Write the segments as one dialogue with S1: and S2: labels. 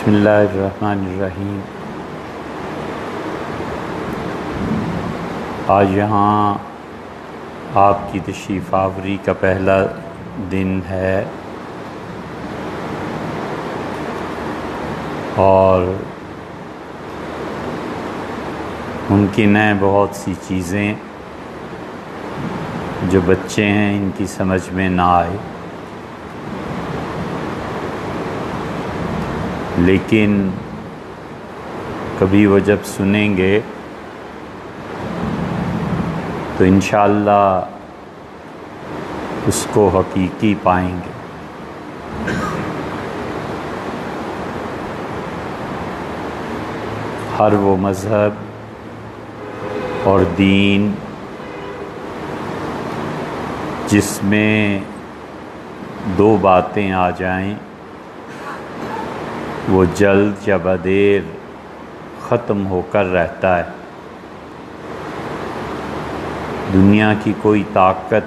S1: بسم اللہ الرحمن الرحیم۔ آج یہاں آپ کی تشریف آوری کا پہلا دن ہے اور ممکن ہے بہت سی چیزیں جو بچے ہیں ان کی سمجھ میں نہ آئے، لیکن کبھی وہ جب سنیں گے تو انشاءاللہ اس کو حقیقی پائیں گے۔ ہر وہ مذہب اور دین جس میں دو باتیں آ جائیں وہ جلد یا بدیر ختم ہو کر رہتا ہے۔ دنیا کی کوئی طاقت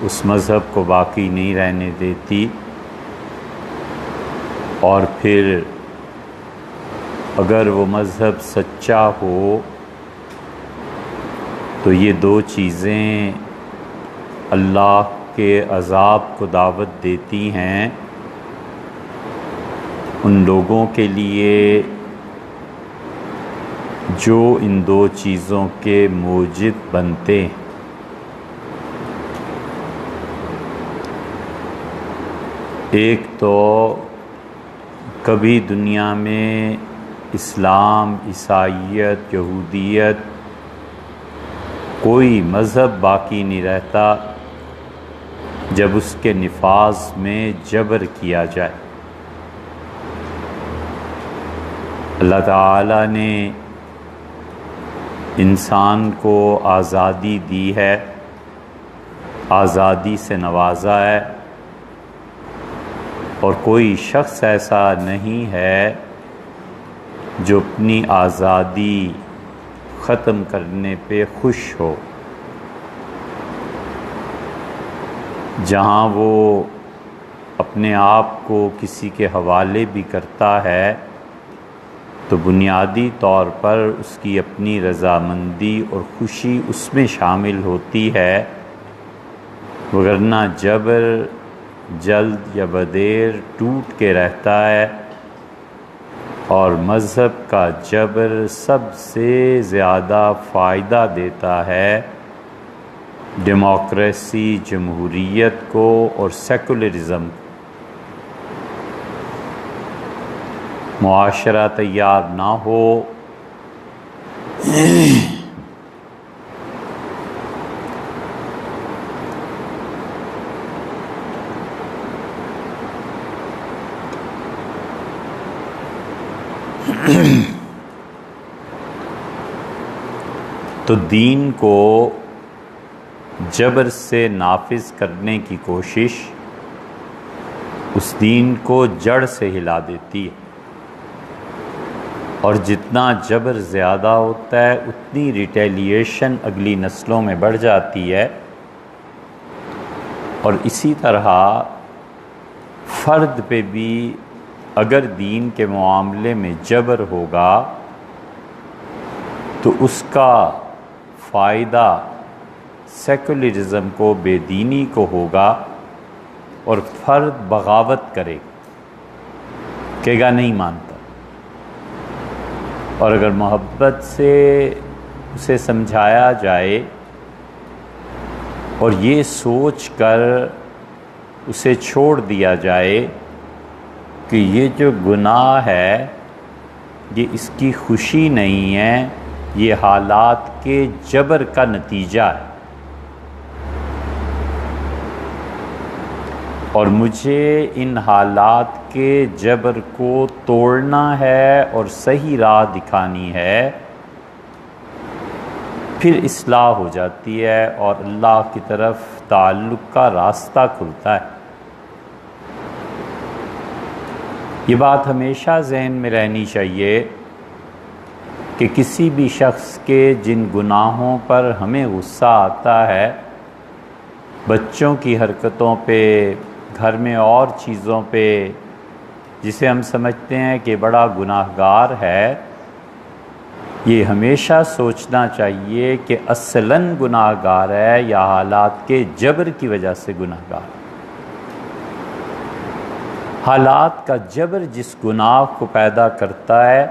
S1: اس مذہب کو باقی نہیں رہنے دیتی، اور پھر اگر وہ مذہب سچا ہو تو یہ دو چیزیں اللہ کے عذاب کو دعوت دیتی ہیں ان لوگوں کے لیے جو ان دو چیزوں کے موجب بنتے ہیں۔ ایک تو کبھی دنیا میں اسلام، عیسائیت، یہودیت کوئی مذہب باقی نہیں رہتا جب اس کے نفاذ میں جبر کیا جائے۔ اللہ تعالیٰ نے انسان کو آزادی دی ہے، آزادی سے نوازا ہے، اور کوئی شخص ایسا نہیں ہے جو اپنی آزادی ختم کرنے پہ خوش ہو۔ جہاں وہ اپنے آپ کو کسی کے حوالے بھی کرتا ہے تو بنیادی طور پر اس کی اپنی رضامندی اور خوشی اس میں شامل ہوتی ہے، وگرنہ جبر جلد یا بدیر ٹوٹ کے رہتا ہے، اور مذہب کا جبر سب سے زیادہ فائدہ دیتا ہے ڈیموکریسی، جمہوریت کو اور سیکولرزم کو۔ معاشرہ تیار نہ ہو تو دین کو جبر سے نافذ کرنے کی کوشش اس دین کو جڑ سے ہلا دیتی ہے، اور جتنا جبر زیادہ ہوتا ہے اتنی ریٹیلیشن اگلی نسلوں میں بڑھ جاتی ہے، اور اسی طرح فرد پہ بھی اگر دین کے معاملے میں جبر ہوگا تو اس کا فائدہ سیکولرزم کو، بے دینی کو ہوگا، اور فرد بغاوت کرے، کہے گا نہیں مانتا۔ اور اگر محبت سے اسے سمجھایا جائے اور یہ سوچ کر اسے چھوڑ دیا جائے کہ یہ جو گناہ ہے یہ اس کی خوشی نہیں ہے، یہ حالات کے جبر کا نتیجہ ہے، اور مجھے ان حالات کے جبر کو توڑنا ہے اور صحیح راہ دکھانی ہے، پھر اصلاح ہو جاتی ہے اور اللہ کی طرف تعلق کا راستہ کھلتا ہے۔ یہ بات ہمیشہ ذہن میں رہنی چاہیے کہ کسی بھی شخص کے جن گناہوں پر ہمیں غصہ آتا ہے، بچوں کی حرکتوں پہ، گھر میں اور چیزوں پہ، جسے ہم سمجھتے ہیں کہ بڑا گناہ گار ہے، یہ ہمیشہ سوچنا چاہیے کہ اصلاً گناہ گار ہے یا حالات کے جبر کی وجہ سے گناہ گار ہے۔ حالات کا جبر جس گناہ کو پیدا کرتا ہے،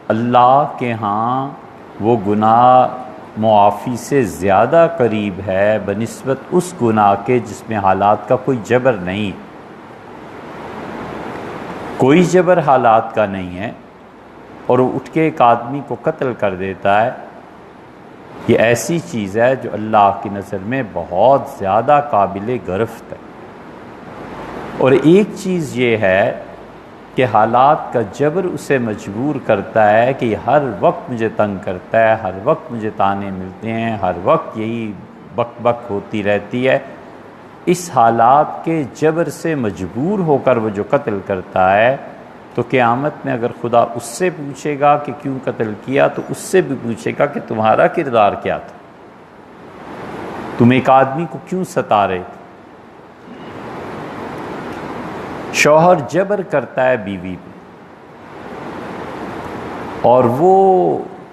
S1: اللہ کے ہاں وہ گناہ معافی سے زیادہ قریب ہے بنسبت اس گناہ کے جس میں حالات کا کوئی جبر نہیں، کوئی جبر حالات کا نہیں ہے، اور وہ اٹھ کے ایک آدمی کو قتل کر دیتا ہے۔ یہ ایسی چیز ہے جو اللہ کی نظر میں بہت زیادہ قابل گرفت ہے۔ اور ایک چیز یہ ہے کہ حالات کا جبر اسے مجبور کرتا ہے کہ یہ ہر وقت مجھے تنگ کرتا ہے، ہر وقت مجھے تانے ملتے ہیں، ہر وقت یہی بک بک ہوتی رہتی ہے۔ اس حالات کے جبر سے مجبور ہو کر وہ جو قتل کرتا ہے، تو قیامت میں اگر خدا اس سے پوچھے گا کہ کیوں قتل کیا، تو اس سے بھی پوچھے گا کہ تمہارا کردار کیا تھا، تم ایک آدمی کو کیوں ستا رہے تھے۔ شوہر جبر کرتا ہے بیوی پہ، اور وہ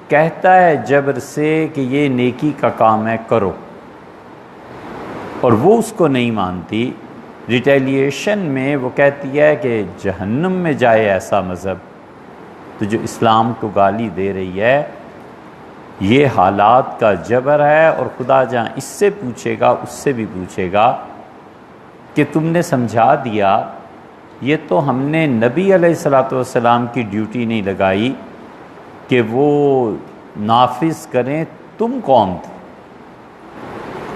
S1: کہتا ہے جبر سے کہ یہ نیکی کا کام ہے، کرو، اور وہ اس کو نہیں مانتی۔ ریٹیلیشن میں وہ کہتی ہے کہ جہنم میں جائے ایسا مذہب، تو جو اسلام کو گالی دے رہی ہے یہ حالات کا جبر ہے، اور خدا جہاں اس سے پوچھے گا اس سے بھی پوچھے گا کہ تم نے سمجھا دیا، یہ تو ہم نے نبی علیہ الصلوۃ والسلام کی ڈیوٹی نہیں لگائی کہ وہ نافذ کریں، تم کون تھے؟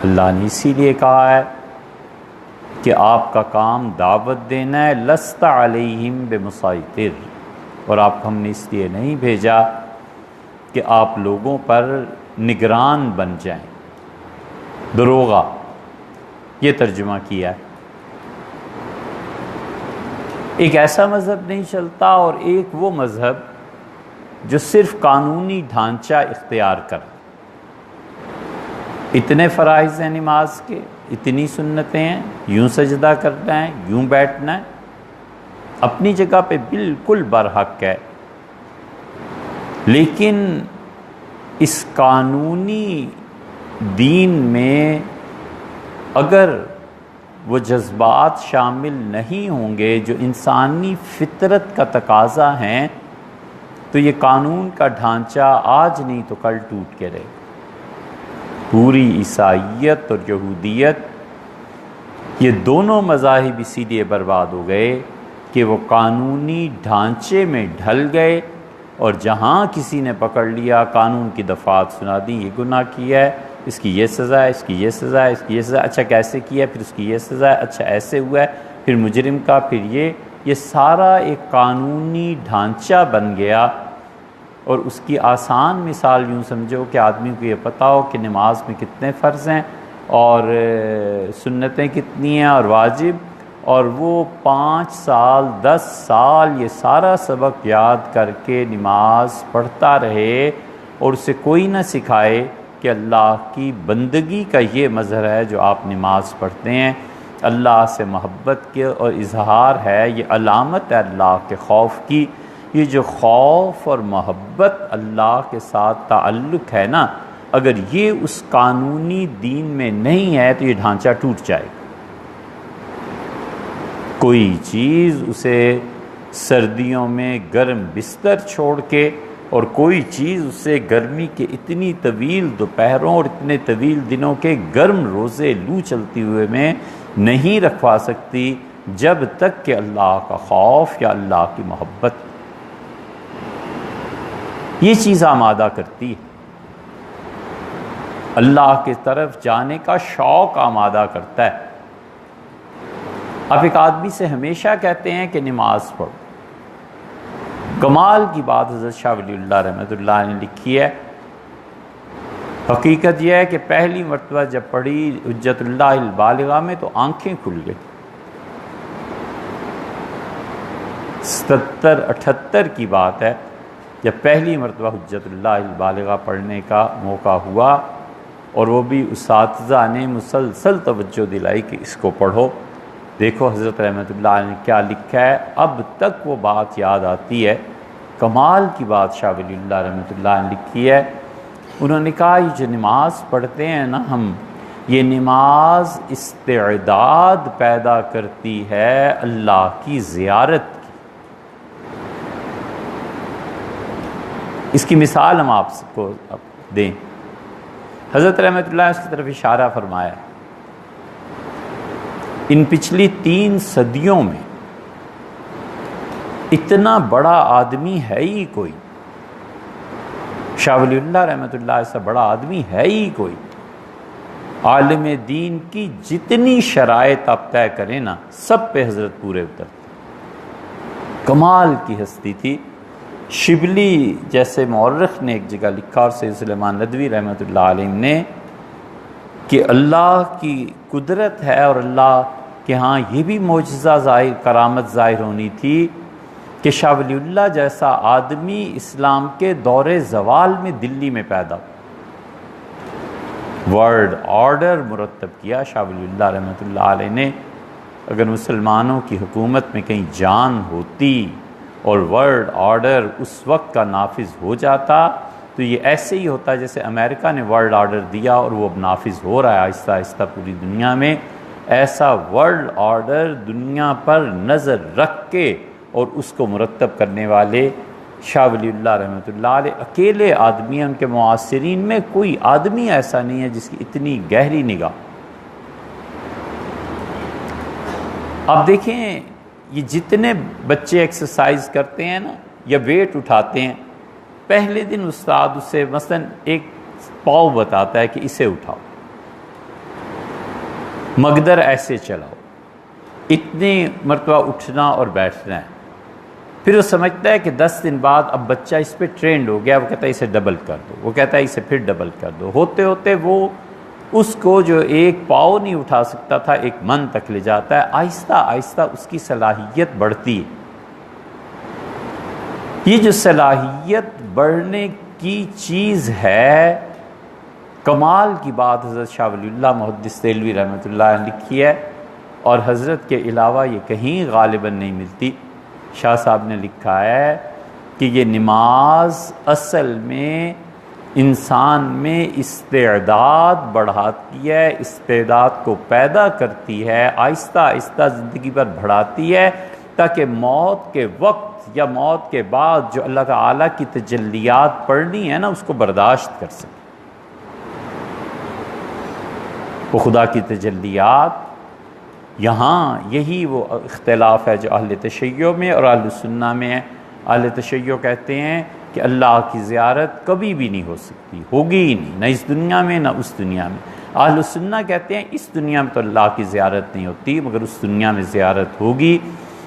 S1: اللہ نے اسی لیے کہا ہے کہ آپ کا کام دعوت دینا ہے، لست علیہم بمسیطر، اور آپ کو ہم نے اس لیے نہیں بھیجا کہ آپ لوگوں پر نگران بن جائیں، دروغہ، یہ ترجمہ کیا ہے۔ ایک ایسا مذہب نہیں چلتا، اور ایک وہ مذہب جو صرف قانونی ڈھانچہ اختیار کر، اتنے فرائض ہیں نماز کے، اتنی سنتیں ہیں، یوں سجدہ کرنا ہے، یوں بیٹھنا ہے، اپنی جگہ پہ بالکل برحق ہے، لیکن اس قانونی دین میں اگر وہ جذبات شامل نہیں ہوں گے جو انسانی فطرت کا تقاضا ہیں، تو یہ قانون کا ڈھانچہ آج نہیں تو کل ٹوٹ کے رہے۔ پوری عیسائیت اور یہودیت، یہ دونوں مذاہب اسی لیے برباد ہو گئے کہ وہ قانونی ڈھانچے میں ڈھل گئے، اور جہاں کسی نے پکڑ لیا قانون کی دفعات سنا دی، یہ گناہ کیا ہے، اس کی یہ سزا ہے، اس کی یہ سزا ہے، اس کی یہ سزا ہے، اچھا کیسے کیا ہے، پھر اس کی یہ سزا ہے، اچھا ایسے ہوا ہے، پھر مجرم کا، پھر یہ سارا ایک قانونی ڈھانچہ بن گیا۔ اور اس کی آسان مثال یوں سمجھو کہ آدمی کو یہ پتہ ہو کہ نماز میں کتنے فرض ہیں اور سنتیں کتنی ہیں اور واجب، اور وہ 5 سال 10 سال یہ سارا سبق یاد کر کے نماز پڑھتا رہے، اور اسے کوئی نہ سکھائے کہ اللہ کی بندگی کا یہ مظہر ہے جو آپ نماز پڑھتے ہیں، اللہ سے محبت کے اور اظہار ہے، یہ علامت ہے اللہ کے خوف کی۔ یہ جو خوف اور محبت اللہ کے ساتھ تعلق ہے نا، اگر یہ اس قانونی دین میں نہیں ہے تو یہ ڈھانچہ ٹوٹ جائے گا۔ کوئی چیز اسے سردیوں میں گرم بستر چھوڑ کے، اور کوئی چیز اسے گرمی کے اتنی طویل دوپہروں اور اتنے طویل دنوں کے گرم روزے لو چلتی ہوئے میں نہیں رکھوا سکتی جب تک کہ اللہ کا خوف یا اللہ کی محبت یہ چیز آمادہ کرتی ہے، اللہ کی طرف جانے کا شوق آمادہ کرتا ہے۔ آپ ایک آدمی سے ہمیشہ کہتے ہیں کہ نماز پڑھو، کمال کی بات حضرت شاہ ولی اللہ رحمۃ اللہ نے لکھی ہے، حقیقت یہ ہے کہ پہلی مرتبہ جب پڑھی حجت اللہ البالغہ میں تو آنکھیں کھل گئی۔ 77-78 کی بات ہے جب پہلی مرتبہ حجت اللہ البالغہ پڑھنے کا موقع ہوا، اور وہ بھی اساتذہ نے مسلسل توجہ دلائی کہ اس کو پڑھو، دیکھو حضرت رحمۃ اللہ علیہ نے کیا لکھا ہے، اب تک وہ بات یاد آتی ہے، کمال کی بات شاہ ولی اللہ رحمۃ اللہ نے لکھی ہے۔ انہوں نے کہا یہ جو نماز پڑھتے ہیں نا ہم، یہ نماز استعداد پیدا کرتی ہے اللہ کی زیارت کی۔ اس کی مثال ہم آپ کو دیں، حضرت رحمۃ اللہ نے اس کی طرف اشارہ فرمایا، ان پچھلی 3 صدیوں میں اتنا بڑا آدمی ہے ہی کوئی، شاہ ولی اللہ رحمۃ اللہ ایسا بڑا آدمی ہے ہی کوئی، عالم دین کی جتنی شرائط آپ طے کریں نا سب پہ حضرت پورے اترتے، کمال کی ہستی تھی۔ شبلی جیسے مورخ نے ایک جگہ لکھا، اور سید سلیمان ندوی رحمۃ اللہ علیہ نے، کہ اللہ کی قدرت ہے اور اللہ کے ہاں یہ بھی معجزہ ظاہر، کرامت ظاہر ہونی تھی کہ شاہ ولی اللہ جیسا آدمی اسلام کے دور زوال میں دلی میں پیدا ہوا، ورلڈ آرڈر مرتب کیا شاہ ولی اللہ رحمۃ اللہ علیہ نے۔ اگر مسلمانوں کی حکومت میں کہیں جان ہوتی اور ورلڈ آرڈر اس وقت کا نافذ ہو جاتا تو یہ ایسے ہی ہوتا جیسے امریکہ نے ورلڈ آرڈر دیا اور وہ اب نافذ ہو رہا ہے آہستہ آہستہ پوری دنیا میں۔ ایسا ورلڈ آرڈر دنیا پر نظر رکھ کے اور اس کو مرتب کرنے والے شاہ ولی اللہ رحمۃ اللہ علیہ اکیلے آدمی ہیں، ان کے معاصرین میں کوئی آدمی ایسا نہیں ہے جس کی اتنی گہری نگاہ۔ اب دیکھیں یہ جتنے بچے ایکسرسائز کرتے ہیں نا یا ویٹ اٹھاتے ہیں، پہلے دن استاد اسے مثلا ایک پاؤ بتاتا ہے کہ اسے اٹھاؤ، مقدر ایسے چلاؤ، اتنی مرتبہ اٹھنا اور بیٹھنا ہے۔ پھر وہ سمجھتا ہے کہ 10 دن بعد اب بچہ اس پہ ٹرینڈ ہو گیا، وہ کہتا ہے اسے ڈبل کر دو، وہ کہتا ہے اسے پھر ڈبل کر دو، ہوتے ہوتے وہ اس کو جو ایک پاؤ نہیں اٹھا سکتا تھا 1 من تک لے جاتا ہے۔ آہستہ آہستہ اس کی صلاحیت بڑھتی ہے۔ یہ جو صلاحیت بڑھنے کی چیز ہے، کمال کی بات حضرت شاہ ولی اللہ محدث دہلوی رحمۃ اللہ نے لکھی ہے، اور حضرت کے علاوہ یہ کہیں غالباً نہیں ملتی۔ شاہ صاحب نے لکھا ہے کہ یہ نماز اصل میں انسان میں استعداد بڑھاتی ہے، استعداد کو پیدا کرتی ہے، آہستہ آہستہ زندگی پر بڑھاتی ہے، تاکہ موت کے وقت یا موت کے بعد جو اللہ تعالیٰ کی تجلیات پڑھنی ہے نا اس کو برداشت کر سکے۔ وہ خدا کی تجلیات، یہاں یہی وہ اختلاف ہے جو اہل تشیع میں اور اہل سنہ میں ہے۔ اہل تشیع کہتے ہیں کہ اللہ کی زیارت کبھی بھی نہیں ہو سکتی، ہوگی ہی نہیں، نہ اس دنیا میں نہ اس دنیا میں۔ اہل سنہ کہتے ہیں اس دنیا میں تو اللہ کی زیارت نہیں ہوتی، مگر اس دنیا میں زیارت ہوگی،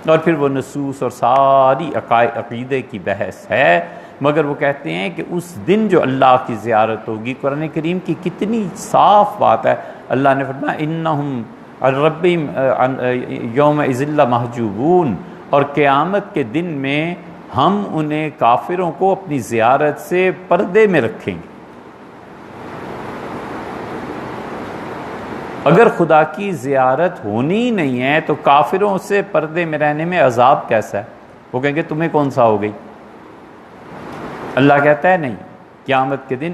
S1: اور پھر وہ نصوص اور ساری عقیدے کی بحث ہے، مگر وہ کہتے ہیں کہ اس دن جو اللہ کی زیارت ہوگی، قرآن کریم کی کتنی صاف بات ہے، اللہ نے فرمایا انہم عن ربہم یومئذ لمحجوبون، اور قیامت کے دن میں ہم انہیں کافروں کو اپنی زیارت سے پردے میں رکھیں گے۔ اگر خدا کی زیارت ہونی ہی نہیں ہے تو کافروں سے پردے میں رہنے میں عذاب کیسا ہے؟ وہ کہیں گے تمہیں کون سا ہو گئی؟ اللہ کہتا ہے نہیں، قیامت کے دن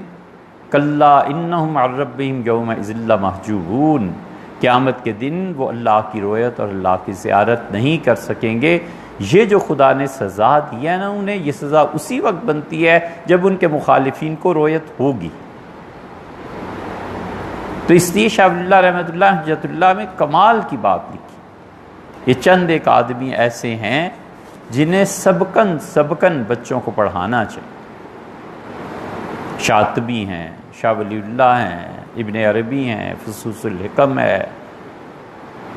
S1: کلا انہم عن ربہم یومئذ لمحجوبون، قیامت کے دن وہ اللہ کی رویت اور اللہ کی زیارت نہیں کر سکیں گے۔ یہ جو خدا نے سزا دی ہے نا انہیں، یہ سزا اسی وقت بنتی ہے جب ان کے مخالفین کو رویت ہوگی۔ تو اس لیے شاہ ولی اللہ رحمۃ اللہ حجت اللہ میں کمال کی بات لکھی۔ یہ چند ایک آدمی ایسے ہیں جنہیں سبکن بچوں کو پڑھانا چاہیے۔ شاطبی ہیں، شاہ ولی اللہ ہیں، ابن عربی ہیں، فصوص الحکم ہے۔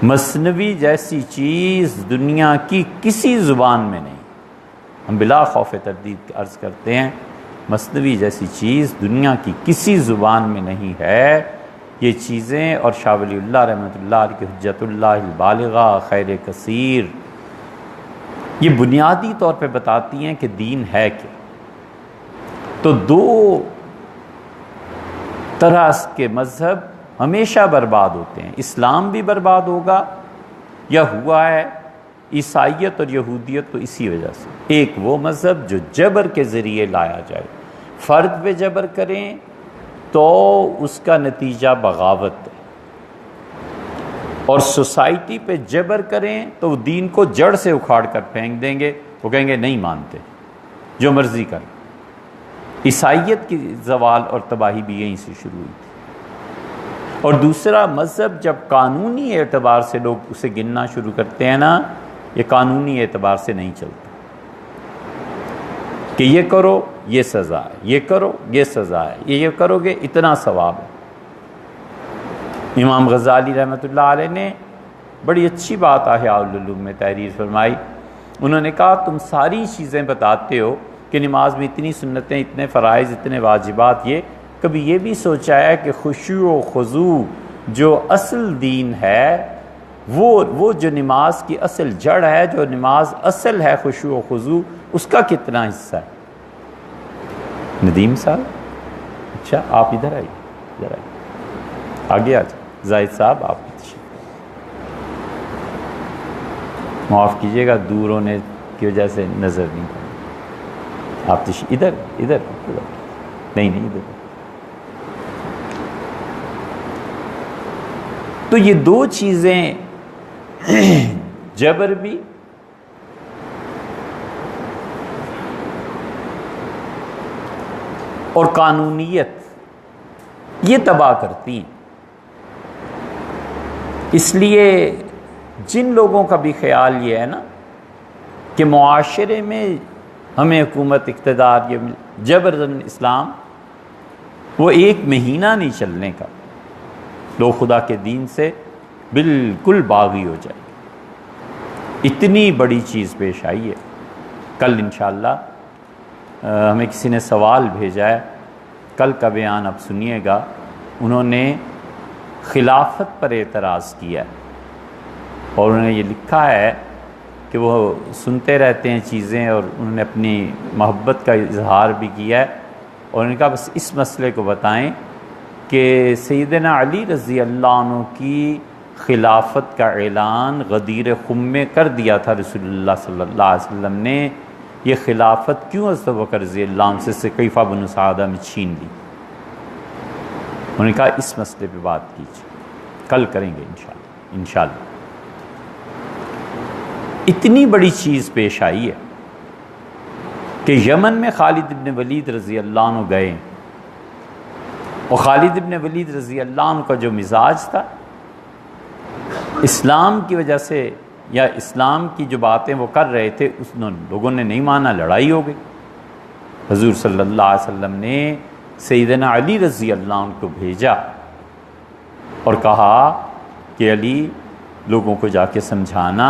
S1: مثنوی جیسی چیز دنیا کی کسی زبان میں نہیں، ہم بلا خوف تردید عرض کرتے ہیں، مثنوی جیسی چیز دنیا کی کسی زبان میں نہیں ہے۔ یہ چیزیں اور شاہ ولی اللہ رحمۃ اللہ علیہ کی حجت اللہ البالغہ خیر کثیر، یہ بنیادی طور پہ بتاتی ہیں کہ دین ہے کیا۔ تو 2 طرح کے مذہب ہمیشہ برباد ہوتے ہیں، اسلام بھی برباد ہوگا یا ہوا ہے عیسائیت اور یہودیت تو اسی وجہ سے۔ ایک وہ مذہب جو جبر کے ذریعے لایا جائے، فرد پہ جبر کریں تو اس کا نتیجہ بغاوت ہے، اور سوسائٹی پہ جبر کریں تو وہ دین کو جڑ سے اکھاڑ کر پھینک دیں گے، وہ کہیں گے نہیں مانتے، جو مرضی کریں۔ عیسائیت کی زوال اور تباہی بھی یہیں سے شروع ہوئی تھی۔ اور دوسرا مذہب جب قانونی اعتبار سے لوگ اسے گننا شروع کرتے ہیں نا، یہ قانونی اعتبار سے نہیں چلتا کہ یہ کرو یہ سزا ہے، یہ کرو یہ سزا ہے، یہ کرو گے اتنا ثواب ہے۔ امام غزالی رحمۃ اللہ علیہ نے بڑی اچھی بات احیاء العلوم میں تحریر فرمائی۔ انہوں نے کہا تم ساری چیزیں بتاتے ہو کہ نماز میں اتنی سنتیں، اتنے فرائض، اتنے واجبات، یہ کبھی یہ بھی سوچا ہے کہ خشوع و خضوع جو اصل دین ہے، وہ جو نماز کی اصل جڑ ہے، جو نماز اصل ہے خشوع و خضوع، اس کا کتنا حصہ ہے؟ ندیم صاحب، اچھا آپ ادھر آئیے، ادھر آئیے، آگے آ جائیں۔ زاہد صاحب آپ کی تشریف، معاف کیجیے گا دور ہونے کی وجہ سے نظر نہیں پڑا۔ آپ ادھر ادھر نہیں ادھر۔ تو یہ دو چیزیں، جبر بھی اور قانونیت، یہ تباہ کرتی ہیں۔ اس لیے جن لوگوں کا بھی خیال یہ ہے نا کہ معاشرے میں ہمیں حکومت اقتدار، یہ جبرن اسلام، وہ ایک مہینہ نہیں چلنے کا، لوگ خدا کے دین سے بالکل باغی ہو جائے گے۔ اتنی بڑی چیز پیش آئی ہے۔ کل انشاءاللہ ہمیں کسی نے سوال بھیجا ہے، کل کا بیان اب سنیے گا۔ انہوں نے خلافت پر اعتراض کیا ہے، اور انہوں نے یہ لکھا ہے کہ وہ سنتے رہتے ہیں چیزیں، اور انہوں نے اپنی محبت کا اظہار بھی کیا ہے، اور انہوں نے کہا بس اس مسئلے کو بتائیں کہ سیدنا علی رضی اللہ عنہ کی خلافت کا اعلان غدیر خم میں کر دیا تھا رسول اللہ صلی اللہ علیہ وسلم نے، یہ خلافت کیوں حضرت ابوبکر رضی اللہ عنہ سے سقیفہ بن سعدہ میں چھین لی؟ انہوں نے کہا اس مسئلے پہ بات کیجیے، کل کریں گے انشاءاللہ۔ اتنی بڑی چیز پیش آئی ہے کہ یمن میں خالد بن ولید رضی اللہ عنہ گئے، اور خالد بن ولید رضی اللہ عنہ کا جو مزاج تھا، اسلام کی وجہ سے یا اسلام کی جو باتیں وہ کر رہے تھے، لوگوں نے نہیں مانا، لڑائی ہو گئی۔ حضور صلی اللہ علیہ وسلم نے سیدنا علی رضی اللہ عنہ کو بھیجا اور کہا کہ علی، لوگوں کو جا کے سمجھانا،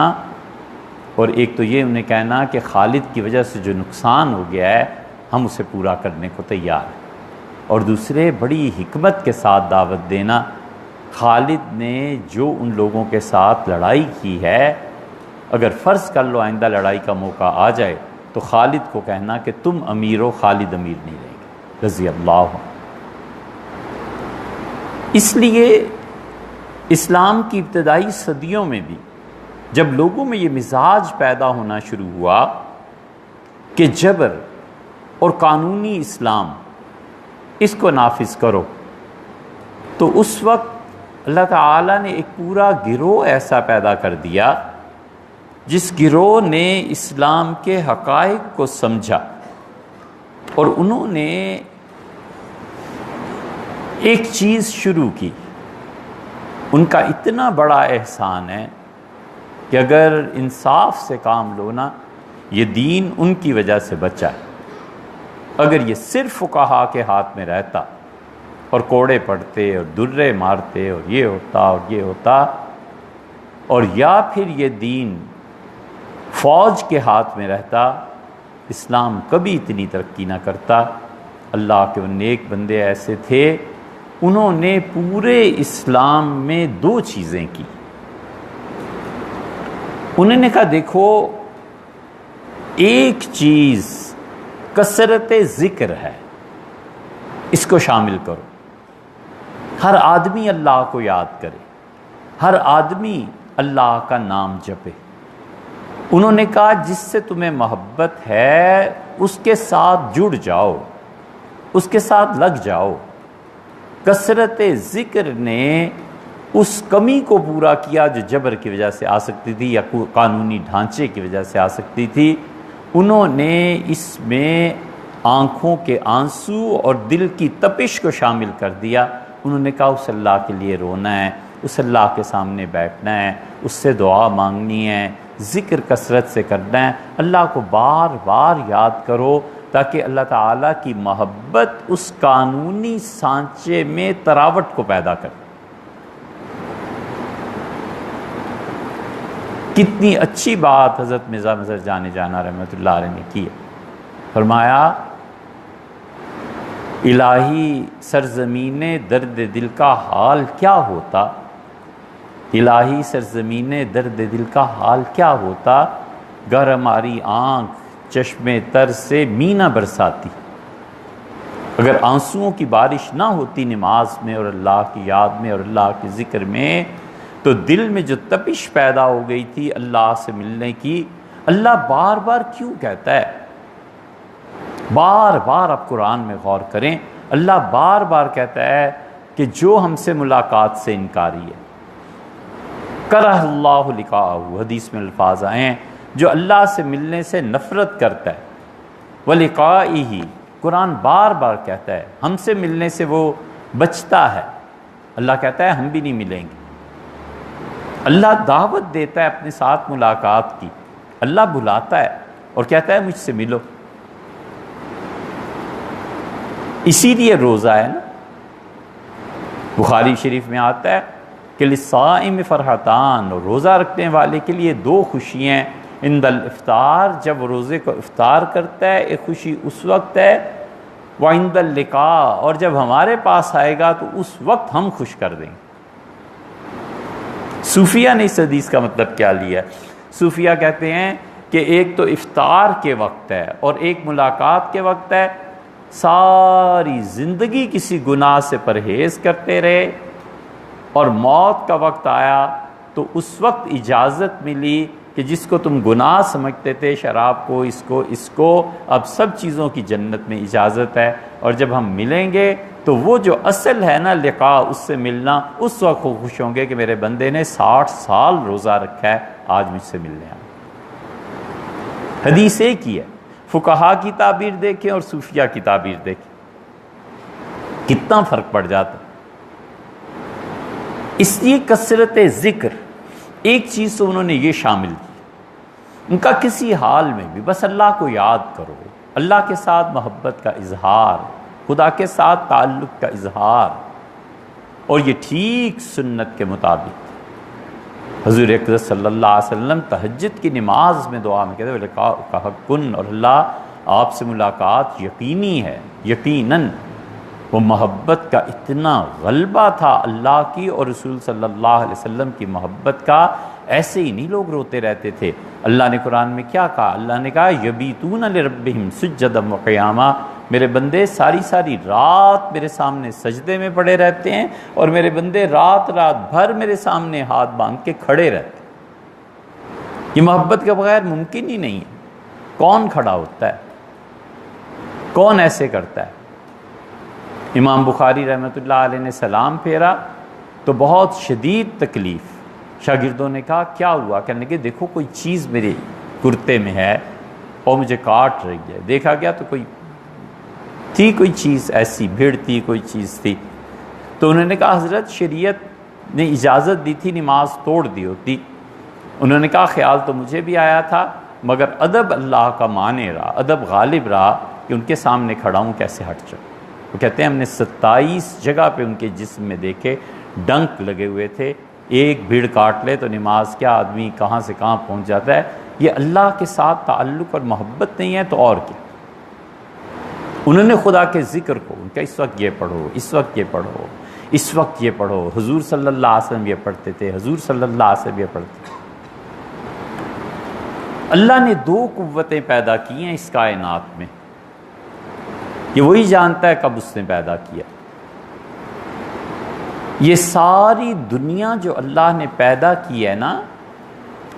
S1: اور ایک تو یہ انہیں کہنا کہ خالد کی وجہ سے جو نقصان ہو گیا ہے ہم اسے پورا کرنے کو تیار ہیں، اور دوسرے بڑی حکمت کے ساتھ دعوت دینا، خالد نے جو ان لوگوں کے ساتھ لڑائی کی ہے، اگر فرض کر لو آئندہ لڑائی کا موقع آ جائے تو خالد کو کہنا کہ تم امیر ہو، خالد امیر نہیں رہیں گے رضی اللہ عنہ۔ اس لیے اسلام کی ابتدائی صدیوں میں بھی جب لوگوں میں یہ مزاج پیدا ہونا شروع ہوا کہ جبر اور قانونی اسلام اس کو نافذ کرو، تو اس وقت اللہ تعالیٰ نے ایک پورا گروہ ایسا پیدا کر دیا جس گروہ نے اسلام کے حقائق کو سمجھا، اور انہوں نے ایک چیز شروع کی۔ ان کا اتنا بڑا احسان ہے کہ اگر انصاف سے کام لو نا، یہ دین ان کی وجہ سے بچا ہے۔ اگر یہ صرف فقہا کے ہاتھ میں رہتا اور کوڑے پڑتے اور درے مارتے اور یہ ہوتا اور یہ ہوتا، اور یا پھر یہ دین فوج کے ہاتھ میں رہتا، اسلام کبھی اتنی ترقی نہ کرتا۔ اللہ کے وہ نیک بندے ایسے تھے، انہوں نے پورے اسلام میں دو چیزیں کی۔ انہوں نے کہا دیکھو، ایک چیز کثرت ذکر ہے، اس کو شامل کرو، ہر آدمی اللہ کو یاد کرے، ہر آدمی اللہ کا نام جپے۔ انہوں نے کہا جس سے تمہیں محبت ہے اس کے ساتھ جڑ جاؤ، اس کے ساتھ لگ جاؤ۔ کثرت ذکر نے اس کمی کو پورا کیا جو جبر کی وجہ سے آ سکتی تھی یا قانونی ڈھانچے کی وجہ سے آ سکتی تھی۔ انہوں نے اس میں آنکھوں کے آنسو اور دل کی تپش کو شامل کر دیا۔ انہوں نے کہا اس اللہ کے لیے رونا ہے، اس اللہ کے سامنے بیٹھنا ہے، اس سے دعا مانگنی ہے، ذکر کثرت سے کرنا ہے، اللہ کو بار بار یاد کرو تاکہ اللہ تعالیٰ کی محبت اس قانونی سانچے میں تراوٹ کو پیدا کرے۔ کتنی اچھی بات حضرت مرزا مظہر جان جانا رحمۃ اللہ علیہ نے کی ہے۔ فرمایا الہی سرزمین درد دل کا حال کیا ہوتا، الہی سرزمین درد دل کا حال کیا ہوتا، گر ہماری آنکھ چشم تر سے مینا برساتی۔ اگر آنسوؤں کی بارش نہ ہوتی نماز میں اور اللہ کی یاد میں اور اللہ کے ذکر میں، تو دل میں جو تپش پیدا ہو گئی تھی اللہ سے ملنے کی، اللہ بار بار کیوں کہتا ہے؟ بار بار آپ قرآن میں غور کریں، اللہ بار بار کہتا ہے کہ جو ہم سے ملاقات سے انکاری ہے، کرہ اللہ لقاءہ، حدیث میں الفاظ آئے ہیں، جو اللہ سے ملنے سے نفرت کرتا ہے، وَلِقَائِهِ، قرآن بار بار کہتا ہے ہم سے ملنے سے وہ بچتا ہے۔ اللہ کہتا ہے ہم بھی نہیں ملیں گے۔ اللہ دعوت دیتا ہے اپنے ساتھ ملاقات کی، اللہ بلاتا ہے اور کہتا ہے مجھ سے ملو۔ اسی لیے روزہ ہے نا، بخاری شریف میں آتا ہے کہ للصائم فرحتان، اور روزہ رکھنے والے کے لیے دو خوشیاں، عند الافطار، جب روزے کو افطار کرتا ہے ایک خوشی اس وقت ہے، وعند اللقاء، اور جب ہمارے پاس آئے گا تو اس وقت ہم خوش کر دیں گے۔ صوفیہ نے اس حدیث کا مطلب کیا لیا ہے؟ صوفیہ کہتے ہیں کہ ایک تو افطار کے وقت ہے اور ایک ملاقات کے وقت ہے، ساری زندگی کسی گناہ سے پرہیز کرتے رہے اور موت کا وقت آیا تو اس وقت اجازت ملی کہ جس کو تم گناہ سمجھتے تھے، شراب کو، اس کو، اب سب چیزوں کی جنت میں اجازت ہے، اور جب ہم ملیں گے تو وہ جو اصل ہے نا لقاء، اس سے ملنا، اس وقت وہ خوش ہوں گے کہ میرے بندے نے 60 سال روزہ رکھا ہے، آج مجھ سے ملنے آیا۔ حدیث ایک ہی ہے، فقہا کی تعبیر دیکھیں اور صوفیہ کی تعبیر دیکھیں، کتنا فرق پڑ جاتا۔ اس لیے کثرت ذکر ایک چیز تو انہوں نے یہ شامل کی، ان کا کسی حال میں بھی بس اللہ کو یاد کرو، اللہ کے ساتھ محبت کا اظہار، خدا کے ساتھ تعلق کا اظہار، اور یہ ٹھیک سنت کے مطابق۔ حضور اقدس صلی اللہ علیہ وسلم تہجد کی نماز میں دعا میں کہتے ہیں لقاءک حقٌ، اور اللہ آپ سے ملاقات یقینی ہے، یقیناً۔ وہ محبت کا اتنا غلبہ تھا اللہ کی اور رسول صلی اللہ علیہ وسلم کی محبت کا، ایسے ہی نہیں لوگ روتے رہتے تھے۔ اللہ نے قرآن میں کیا کہا؟ اللہ نے کہا یبیتون لربہم سجدا وقیاما، میرے بندے ساری ساری رات میرے سامنے سجدے میں پڑے رہتے ہیں، اور میرے بندے رات رات بھر میرے سامنے ہاتھ باندھ کے کھڑے رہتے ہیں۔ یہ محبت کے بغیر ممکن ہی نہیں ہے۔ کون کھڑا ہوتا ہے؟ کون ایسے کرتا ہے؟ امام بخاری رحمۃ اللہ علیہ نے سلام پھیرا تو بہت شدید تکلیف، شاگردوں نے کہا کیا ہوا؟ کہنے کہ دیکھو کوئی چیز میرے کرتے میں ہے اور مجھے کاٹ رہی ہے۔ دیکھا گیا تو کوئی چیز ایسی بھیڑ تھی، کوئی چیز تھی۔ تو انہوں نے کہا حضرت شریعت نے اجازت دی تھی نماز توڑ دی ہوتی۔ انہوں نے کہا خیال تو مجھے بھی آیا تھا، مگر ادب اللہ کا مانے رہا، ادب غالب رہا کہ ان کے سامنے کھڑا ہوں کیسے ہٹ جاؤں۔ وہ کہتے ہیں ہم نے 27 جگہ پہ ان کے جسم میں دیکھے ڈنک لگے ہوئے تھے، ایک بھیڑ کاٹ لے تو نماز کیا، آدمی کہاں سے کہاں پہنچ جاتا ہے۔ یہ اللہ کے ساتھ تعلق اور محبت نہیں ہے تو اور کیا؟ انہوں نے خدا کے ذکر کو، ان کا اس وقت یہ پڑھو، اس وقت یہ پڑھو، اس وقت یہ پڑھو، حضور صلی اللہ علیہ وسلم یہ پڑھتے تھے، حضور صلی اللہ علیہ وسلم یہ پڑھتے تھے۔ اللہ نے 2 قوتیں پیدا کی ہیں اس کائنات میں، یہ وہی جانتا ہے کب اس نے پیدا کیا۔ یہ ساری دنیا جو اللہ نے پیدا کی ہے نا،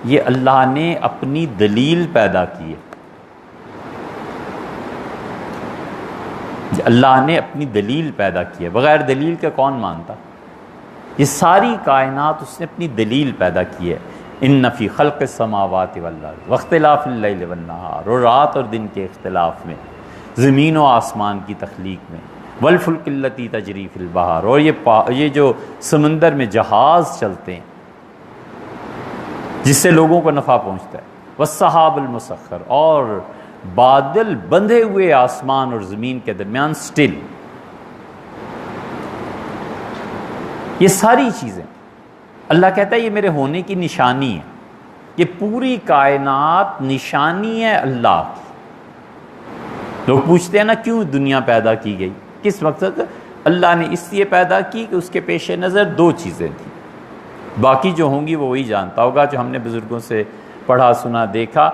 S1: یہ اللہ نے اپنی دلیل پیدا کی ہے۔ اللہ نے اپنی دلیل پیدا کی ہے، بغیر دلیل کے کون مانتا؟ یہ ساری کائنات اس نے اپنی دلیل پیدا کی ہے۔ ان فی خلق السماوات والارض واختلاف اللیل والنہار، اور رات اور دن کے اختلاف میں، زمین و آسمان کی تخلیق میں، والفلک التی تجری فی البحر، اور یہ جو سمندر میں جہاز چلتے ہیں جس سے لوگوں کو نفع پہنچتا ہے، والسحاب المسخر، اور بادل بندھے ہوئے آسمان اور زمین کے درمیان سٹل، یہ ساری چیزیں اللہ کہتا ہے یہ میرے ہونے کی نشانی ہے۔ یہ پوری کائنات نشانی ہے اللہ کی۔ لوگ پوچھتے ہیں نا کیوں دنیا پیدا کی گئی، کس مقصد؟ اللہ نے اس لیے پیدا کی کہ اس کے پیش نظر دو چیزیں تھیں، باقی جو ہوں گی وہ وہی جانتا ہوگا جو ہم نے بزرگوں سے پڑھا سنا دیکھا۔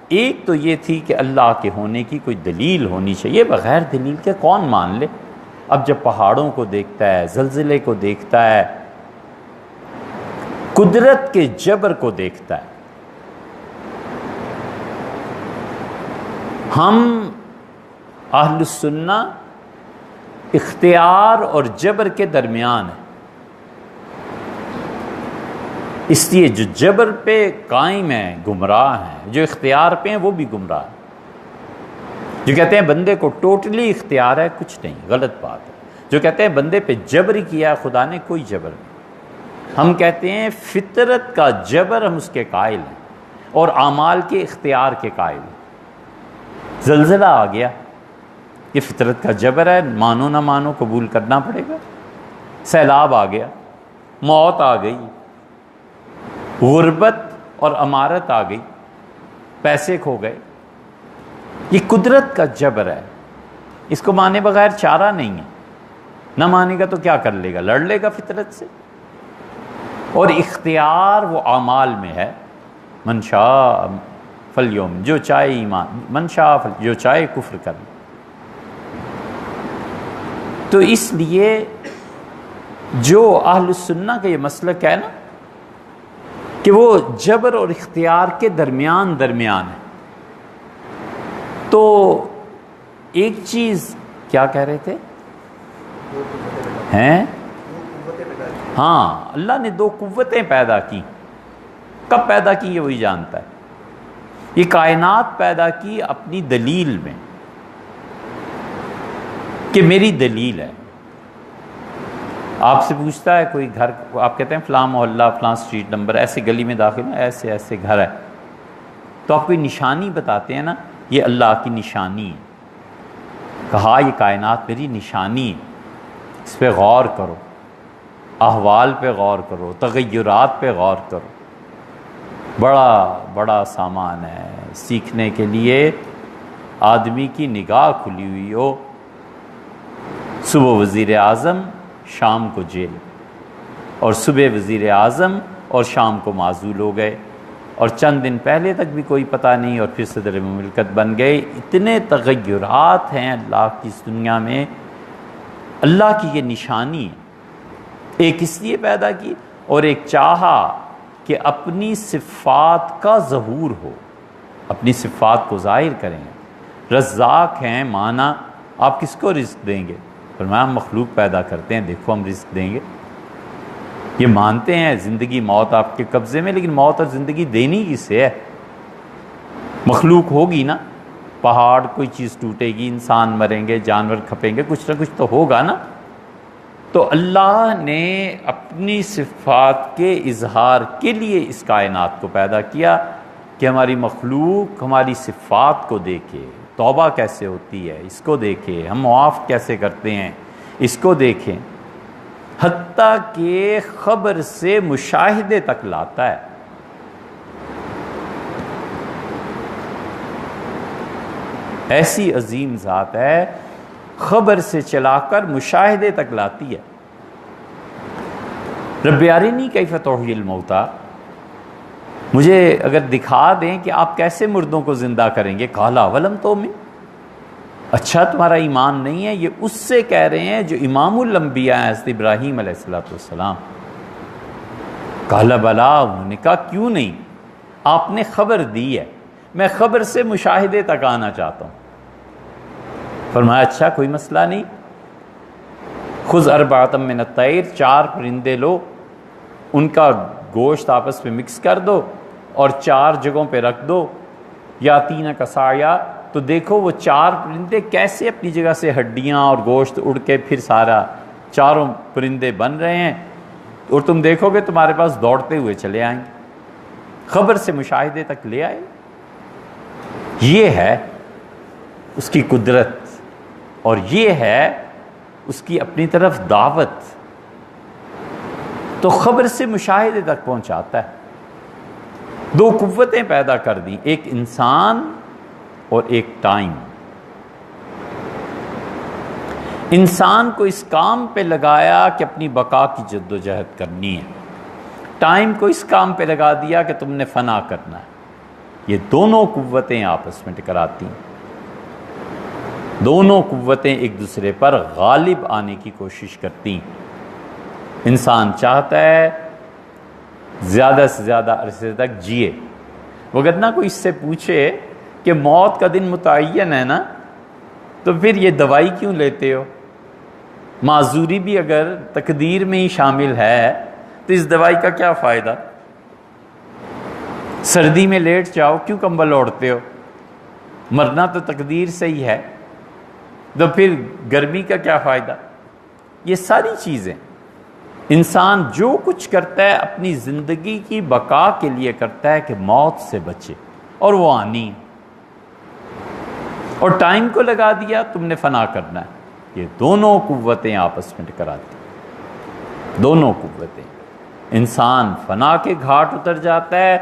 S1: ایک تو یہ تھی کہ اللہ کے ہونے کی کوئی دلیل ہونی چاہیے، بغیر دلیل کے کون مان لے؟ اب جب پہاڑوں کو دیکھتا ہے، زلزلے کو دیکھتا ہے، قدرت کے جبر کو دیکھتا ہے، ہم اہل السنہ اختیار اور جبر کے درمیان ہیں، اس لیے جو جبر پہ قائم ہیں گمراہ ہیں، جو اختیار پہ ہیں وہ بھی گمراہ ہیں۔ جو کہتے ہیں بندے کو ٹوٹلی اختیار ہے، کچھ نہیں، غلط بات ہے۔ جو کہتے ہیں بندے پہ جبر کیا ہے خدا نے، کوئی جبر نہیں۔ ہم کہتے ہیں فطرت کا جبر، ہم اس کے قائل ہیں، اور اعمال کے اختیار کے قائل ہیں۔ زلزلہ آ گیا، یہ فطرت کا جبر ہے، مانو نہ مانو قبول کرنا پڑے گا۔ سیلاب آ گیا، موت آ گئی، غربت اور امارت آ گئی، پیسے کھو گئے، یہ قدرت کا جبر ہے، اس کو مانے بغیر چارہ نہیں ہے۔ نہ مانے گا تو کیا کر لے گا؟ لڑ لے گا فطرت سے۔ اور اختیار وہ اعمال میں ہے، من شاء فلیوم، جو چاہے ایمان، من شاء جو چاہے کفر کر لے۔ تو اس لیے جو اہل السنہ کا یہ مسلک ہے نا کہ وہ جبر اور اختیار کے درمیان ہے، تو ایک چیز کیا کہہ رہے تھے ہیں؟ ہاں، اللہ نے دو قوتیں پیدا کی، کب پیدا کی یہ وہی جانتا ہے۔ یہ کائنات پیدا کی اپنی دلیل میں، کہ میری دلیل ہے۔ آپ سے پوچھتا ہے کوئی گھر، آپ کہتے ہیں فلاں محلہ فلاں اسٹریٹ نمبر ایسے گلی میں داخل ہیں، ایسے ایسے گھر ہے، تو آپ کوئی نشانی بتاتے ہیں نا، یہ اللہ کی نشانی ہے۔ کہا یہ کائنات میری نشانی ہے، اس پہ غور کرو، احوال پہ غور کرو، تغیرات پہ غور کرو۔ بڑا بڑا سامان ہے سیکھنے کے لیے، آدمی کی نگاہ کھلی ہوئی ہو۔ صبح وزیر اعظم، شام کو جیل، اور صبح وزیر اعظم اور شام کو معزول ہو گئے، اور چند دن پہلے تک بھی کوئی پتہ نہیں، اور پھر صدر مملکت بن گئے۔ اتنے تغیرات ہیں اللہ کی اس دنیا میں، اللہ کی یہ نشانی ہے۔ ایک اس لیے پیدا کی، اور ایک چاہا کہ اپنی صفات کا ظہور ہو، اپنی صفات کو ظاہر کریں۔ رزاق ہیں، مانا آپ کس کو رزق دیں گے؟ فرمایا ہم مخلوق پیدا کرتے ہیں، دیکھو ہم رزق دیں گے۔ یہ مانتے ہیں زندگی موت آپ کے قبضے میں، لیکن موت اور زندگی دینی کسے ہے؟ مخلوق ہوگی نا، پہاڑ کوئی چیز ٹوٹے گی، انسان مریں گے، جانور کھپیں گے، کچھ نہ کچھ تو ہوگا نا۔ تو اللہ نے اپنی صفات کے اظہار کے لیے اس کائنات کو پیدا کیا کہ ہماری مخلوق ہماری صفات کو دیکھے، توبہ کیسے ہوتی ہے اس کو دیکھے، ہم معاف کیسے کرتے ہیں اس کو دیکھیں، حتیٰ کہ خبر سے مشاہدے تک لاتا ہے۔ ایسی عظیم ذات ہے، خبر سے چلا کر مشاہدے تک لاتی ہے۔ رب ارنی کیف تحیی الموتیٰ، مجھے اگر دکھا دیں کہ آپ کیسے مردوں کو زندہ کریں گے، قال اولم تؤمن، اچھا تمہارا ایمان نہیں ہے؟ یہ اس سے کہہ رہے ہیں جو امام الانبیاء ہیں، حضرت ابراہیم علیہ السلام۔ قال بلا، انہوں نے کہا کیوں نہیں، آپ نے خبر دی ہے، میں خبر سے مشاہدے تک آنا چاہتا ہوں۔ فرمایا اچھا کوئی مسئلہ نہیں، خذ اربعۃ من الطیر، 4 پرندے لو، ان کا گوشت آپس میں مکس کر دو اور 4 جگہوں پہ رکھ دو، یاتینک سعیا، تو دیکھو وہ 4 پرندے کیسے اپنی جگہ سے ہڈیاں اور گوشت اڑ کے پھر سارا 4 پرندے بن رہے ہیں، اور تم دیکھو گے تمہارے پاس دوڑتے ہوئے چلے آئیں گے۔ خبر سے مشاہدے تک لے آئے۔ یہ ہے اس کی قدرت، اور یہ ہے اس کی اپنی طرف دعوت، تو خبر سے مشاہدے تک پہنچاتا ہے۔ 2 قوتیں پیدا کر دیں، ایک انسان اور ایک ٹائم۔ انسان کو اس کام پہ لگایا کہ اپنی بقا کی جد و جہد کرنی ہے، ٹائم کو اس کام پہ لگا دیا کہ تم نے فنا کرنا ہے۔ یہ دونوں قوتیں آپس میں ٹکراتی ہیں، دونوں قوتیں ایک دوسرے پر غالب آنے کی کوشش کرتی ہیں۔ انسان چاہتا ہے زیادہ سے زیادہ عرصے تک جیے، وگرنہ کوئی اس سے پوچھے کہ موت کا دن متعین ہے نا، تو پھر یہ دوائی کیوں لیتے ہو؟ معذوری بھی اگر تقدیر میں ہی شامل ہے تو اس دوائی کا کیا فائدہ؟ سردی میں لیٹ جاؤ، کیوں کمبل اوڑھتے ہو؟ مرنا تو تقدیر سے ہی ہے، تو پھر گرمی کا کیا فائدہ؟ یہ ساری چیزیں انسان جو کچھ کرتا ہے اپنی زندگی کی بقا کے لیے کرتا ہے کہ موت سے بچے، اور وہ آنی ہے، اور ٹائم کو لگا دیا تم نے فنا کرنا ہے۔ یہ دونوں قوتیں آپس میں ٹکراتی ہیں، دونوں قوتیں۔ انسان فنا کے گھاٹ اتر جاتا ہے،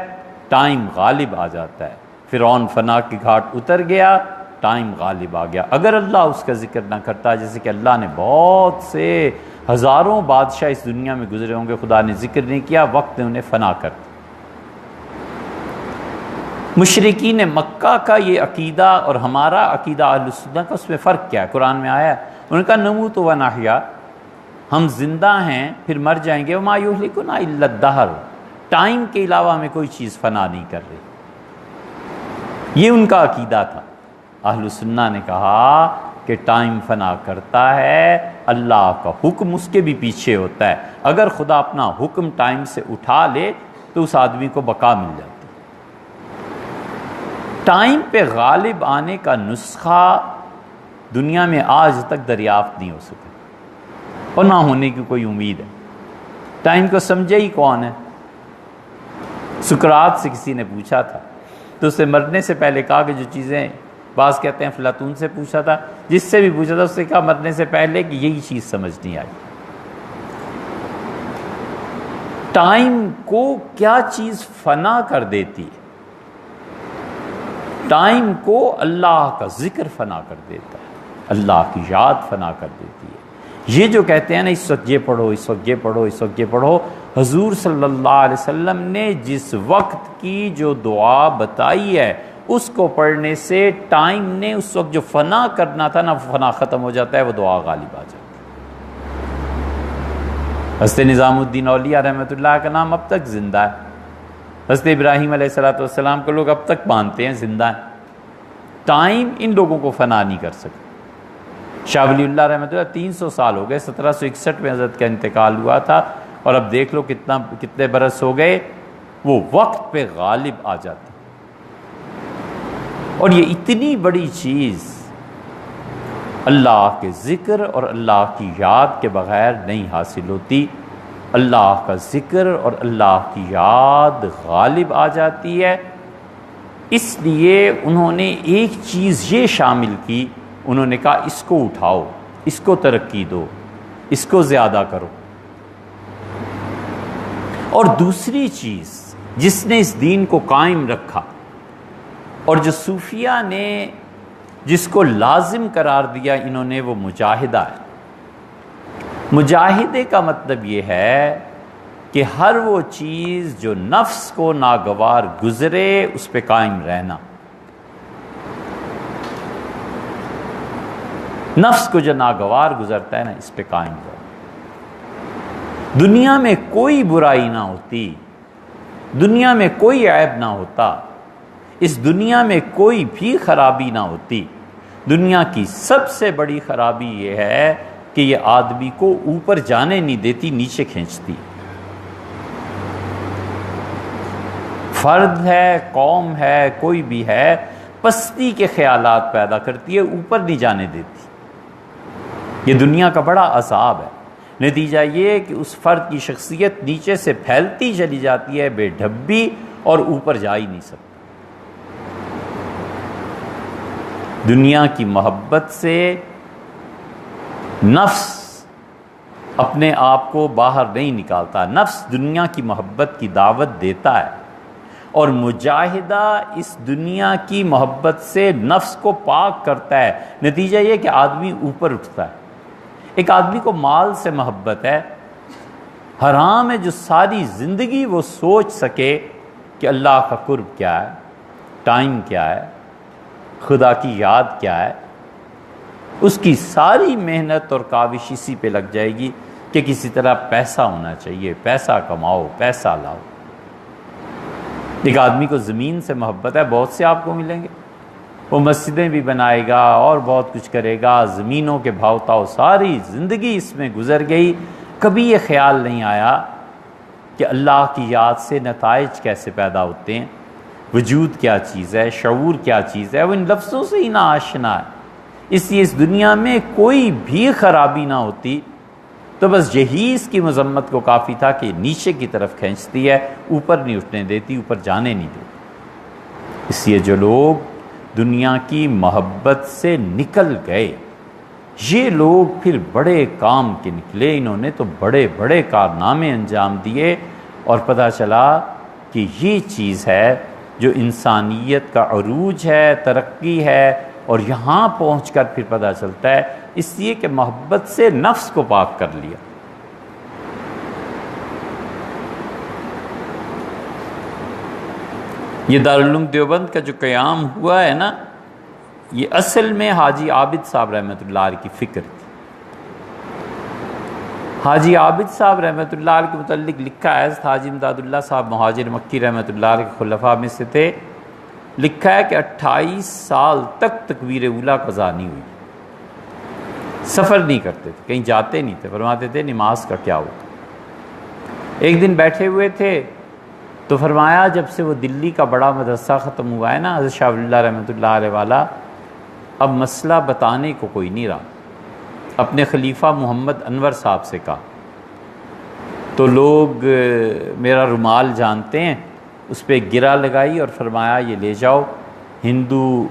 S1: ٹائم غالب آ جاتا ہے۔ فرعون فنا کے گھاٹ اتر گیا، ٹائم غالب آ گیا۔ اگر اللہ اس کا ذکر نہ کرتا، جیسے کہ اللہ نے بہت سے ہزاروں بادشاہ اس دنیا میں گزرے ہوں گے، خدا نے ذکر نہیں کیا، وقت نے انہیں فنا کر دیا۔ مشرکین مکہ کا یہ عقیدہ اور ہمارا عقیدہ اہل السنہ کا، اس میں فرق کیا ہے؟ قرآن میں آیا ہے، انہوں نے کہا نموت و نحیا، ہم زندہ ہیں پھر مر جائیں گے، وما یہلکنا الا الدہر، ٹائم کے علاوہ ہمیں کوئی چیز فنا نہیں کر رہی۔ یہ ان کا عقیدہ تھا۔ اہل السنہ نے کہا کہ ٹائم فنا کرتا ہے، اللہ کا حکم اس کے بھی پیچھے ہوتا ہے، اگر خدا اپنا حکم ٹائم سے اٹھا لے تو اس آدمی کو بقا مل جاتی۔ ٹائم پہ غالب آنے کا نسخہ دنیا میں آج تک دریافت نہیں ہو سکا، اور نہ ہونے کی کوئی امید ہے۔ ٹائم کو سمجھے ہی کون ہے؟ سقراط سے کسی نے پوچھا تھا تو اسے مرنے سے پہلے کہا کہ جو چیزیں، بعض کہتے ہیں افلاطون سے پوچھا تھا، جس سے بھی پوچھا تھا اس سے کہا مرنے سے پہلے کہ یہی چیز سمجھ نہیں آئی۔ ٹائم کو کیا چیز فنا کر دیتی ہے؟ ٹائم کو اللہ کا ذکر فنا کر دیتا ہے، اللہ کی یاد فنا کر دیتی ہے۔ یہ جو کہتے ہیں نا اس وقت یہ پڑھو، اس وقت یہ پڑھو، اس وقت یہ پڑھو، حضور صلی اللہ علیہ وسلم نے جس وقت کی جو دعا بتائی ہے اس کو پڑھنے سے ٹائم نے اس وقت جو فنا کرنا تھا نا، فنا ختم ہو جاتا ہے، وہ دعا غالب آ جاتی ہے۔ حضرت نظام الدین اولیاء رحمۃ اللہ کا نام اب تک زندہ ہے، حضرت ابراہیم علیہ السلام کو لوگ اب تک مانتے ہیں زندہ ہیں۔ ٹائم ان لوگوں کو فنا نہیں کر سکتا۔ شاہ ولی اللہ رحمۃ اللہ 300 سال ہو گئے، 1761 میں حضرت کا انتقال ہوا تھا، اور اب دیکھ لو کتنے برس ہو گئے، وہ وقت پہ غالب آ جاتے۔ اور یہ اتنی بڑی چیز اللہ کے ذکر اور اللہ کی یاد کے بغیر نہیں حاصل ہوتی۔ اللہ کا ذکر اور اللہ کی یاد غالب آ جاتی ہے۔ اس لیے انہوں نے ایک چیز یہ شامل کی، انہوں نے کہا اس کو اٹھاؤ، اس کو ترقی دو، اس کو زیادہ کرو۔ اور دوسری چیز جس نے اس دین کو قائم رکھا اور جو صوفیہ نے جس کو لازم قرار دیا انہوں نے، وہ مجاہدہ ہے۔ مجاہدے کا مطلب یہ ہے کہ ہر وہ چیز جو نفس کو ناگوار گزرے اس پہ قائم رہنا۔ نفس کو جو ناگوار گزرتا ہے نا، اس پہ قائم ہو۔ دنیا میں کوئی برائی نہ ہوتی، دنیا میں کوئی عیب نہ ہوتا، اس دنیا میں کوئی بھی خرابی نہ ہوتی۔ دنیا کی سب سے بڑی خرابی یہ ہے کہ یہ آدمی کو اوپر جانے نہیں دیتی، نیچے کھینچتی۔ فرد ہے، قوم ہے، کوئی بھی ہے، پستی کے خیالات پیدا کرتی ہے، اوپر نہیں جانے دیتی۔ یہ دنیا کا بڑا عذاب ہے۔ نتیجہ یہ کہ اس فرد کی شخصیت نیچے سے پھیلتی چلی جاتی ہے، بے ڈھبی، اور اوپر جا ہی نہیں سکتی۔ دنیا کی محبت سے نفس اپنے آپ کو باہر نہیں نکالتا، نفس دنیا کی محبت کی دعوت دیتا ہے، اور مجاہدہ اس دنیا کی محبت سے نفس کو پاک کرتا ہے۔ نتیجہ یہ کہ آدمی اوپر اٹھتا ہے۔ ایک آدمی کو مال سے محبت ہے، حرام ہے جو ساری زندگی وہ سوچ سکے کہ اللہ کا قرب کیا ہے، ٹائم کیا ہے، خدا کی یاد کیا ہے۔ اس کی ساری محنت اور کاوش اسی پہ لگ جائے گی کہ کسی طرح پیسہ ہونا چاہیے، پیسہ کماؤ، پیسہ لاؤ۔ ایک آدمی کو زمین سے محبت ہے، بہت سے آپ کو ملیں گے، وہ مسجدیں بھی بنائے گا اور بہت کچھ کرے گا، زمینوں کے بھاؤ تاؤ، ساری زندگی اس میں گزر گئی، کبھی یہ خیال نہیں آیا کہ اللہ کی یاد سے نتائج کیسے پیدا ہوتے ہیں، وجود کیا چیز ہے، شعور کیا چیز ہے، وہ ان لفظوں سے ہی نہ آشنا ہے۔ اس لیے اس دنیا میں کوئی بھی خرابی نہ ہوتی تو بس یہی اس کی مذمت کو کافی تھا کہ نیچے کی طرف کھینچتی ہے، اوپر نہیں اٹھنے دیتی، اوپر جانے نہیں دیتی۔ اس لیے جو لوگ دنیا کی محبت سے نکل گئے، یہ لوگ پھر بڑے کام کے نکلے، انہوں نے تو بڑے بڑے کارنامے انجام دیے، اور پتہ چلا کہ یہ چیز ہے جو انسانیت کا عروج ہے، ترقی ہے، اور یہاں پہنچ کر پھر پتہ چلتا ہے اس لیے کہ محبت سے نفس کو پاک کر لیا۔ یہ دارالعلوم دیوبند کا جو قیام ہوا ہے نا، یہ اصل میں حاجی عابد صاحب رحمۃ اللہ علیہ کی فکر تھی۔ حاجی عابد صاحب رحمۃ اللہ علیہ کے متعلق لکھا ہے، حاجی امداد اللہ صاحب مہاجر مکی رحمۃ اللہ علیہ کے خلفاء میں سے تھے، لکھا ہے کہ 28 سال تک تکبیر اولیٰ قضا نہیں ہوئی، سفر نہیں کرتے تھے، کہیں جاتے نہیں تھے، فرماتے تھے نماز کا کیا ہوتا۔ ایک دن بیٹھے ہوئے تھے تو فرمایا جب سے وہ دلی کا بڑا مدرسہ ختم ہوا ہے نا، حضرت شاہ ولی اللہ رحمۃ اللہ علیہ والا، اب مسئلہ بتانے کو کوئی نہیں رہا۔ اپنے خلیفہ محمد انور صاحب سے کہا تو لوگ میرا رومال جانتے ہیں، اس پہ گرہ لگائی اور فرمایا یہ لے جاؤ، ہندو،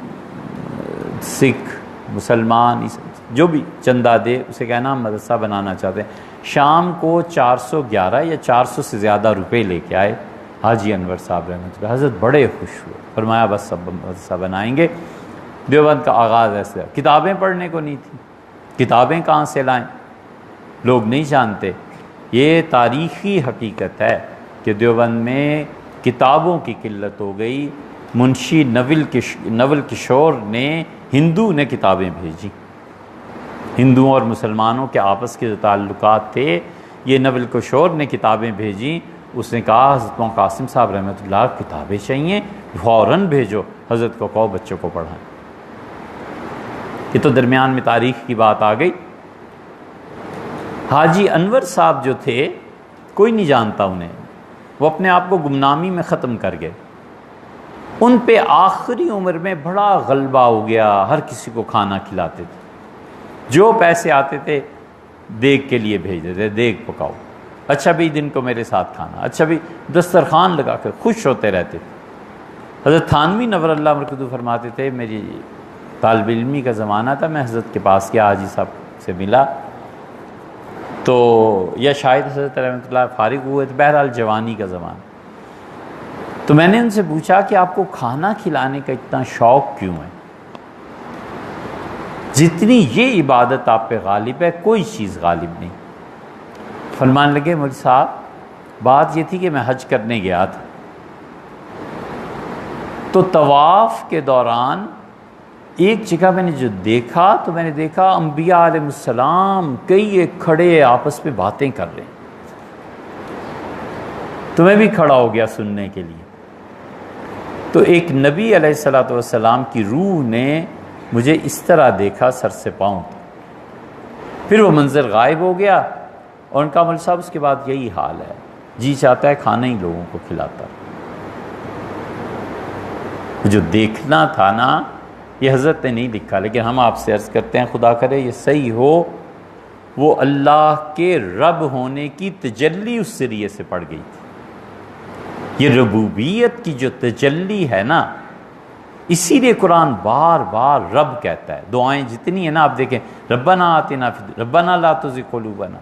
S1: سکھ، مسلمان، جو بھی چندہ دے، اسے کہنا ہم مدرسہ بنانا چاہتے ہیں۔ شام کو 411 یا 400 سے زیادہ روپے لے کے آئے حاجی انور صاحب رحمۃ اللہ۔ حضرت بڑے خوش ہوئے، فرمایا بس سب مدرسہ بنائیں گے۔ دیوبند کا آغاز ایسے، کتابیں پڑھنے کو نہیں تھیں، کتابیں کہاں سے لائیں، لوگ نہیں جانتے۔ یہ تاریخی حقیقت ہے کہ دیوبند میں کتابوں کی قلت ہو گئی۔ منشی نول کشور نے، ہندو نے کتابیں بھیجی، ہندوؤں اور مسلمانوں کے آپس کے جو تعلقات تھے، یہ نول کشور نے کتابیں بھیجی۔ اس نے کہا حضرت مولانا قاسم صاحب رحمۃ اللہ کتابیں چاہیے، فوراً بھیجو، حضرت کو کہو بچوں کو پڑھائیں۔ یہ تو درمیان میں تاریخ کی بات آ گئی۔ حاجی انور صاحب جو تھے، کوئی نہیں جانتا انہیں، وہ اپنے آپ کو گمنامی میں ختم کر گئے۔ ان پہ آخری عمر میں بڑا غلبہ ہو گیا، ہر کسی کو کھانا کھلاتے تھے، جو پیسے آتے تھے دیگ کے لیے بھیج دیتے، دیگ پکاؤ، اچھا بھی دن کو میرے ساتھ کھانا، اچھا بھی دسترخوان لگا کر خوش ہوتے رہتے تھے۔ حضرت تھانوی نور اللہ مرکزو فرماتے تھے، میری طالب علمی کا زمانہ تھا، میں حضرت کے پاس گیا، حاجی صاحب سے ملا تو، یا شاید حضرت رحمۃ اللہ فارغ ہوئے تھے، بہرحال جوانی کا زمانہ، تو میں نے ان سے پوچھا کہ آپ کو کھانا کھلانے کا اتنا شوق کیوں ہے؟ جتنی یہ عبادت آپ پہ غالب ہے، کوئی چیز غالب نہیں۔ فرمان لگے مولوی صاحب، بات یہ تھی کہ میں حج کرنے گیا تھا، تو طواف کے دوران ایک جگہ میں نے جو دیکھا تو میں نے دیکھا انبیاء علیہ السلام کئی ایک کھڑے آپس میں باتیں کر رہے ہیں، تو میں بھی کھڑا ہو گیا سننے کے لیے۔ تو ایک نبی علیہ الصلوۃ والسلام کی روح نے مجھے اس طرح دیکھا سر سے پاؤں تک، پھر وہ منظر غائب ہو گیا، اور ان کا مول صاحب اس کے بعد یہی حال ہے، جی چاہتا ہے کھانا ہی لوگوں کو کھلاتا۔ جو دیکھنا تھا نا، یہ حضرت نے نہیں لکھا، لیکن ہم آپ سے عرض کرتے ہیں خدا کرے یہ صحیح ہو، وہ اللہ کے رب ہونے کی تجلی اس ذریعے سے پڑ گئی تھی۔ یہ ربوبیت کی جو تجلی ہے نا، اسی لیے قرآن بار بار رب کہتا ہے۔ دعائیں جتنی ہیں نا، آپ دیکھیں ربنا آتنا فی ربنا لا تزغ قلوبنا،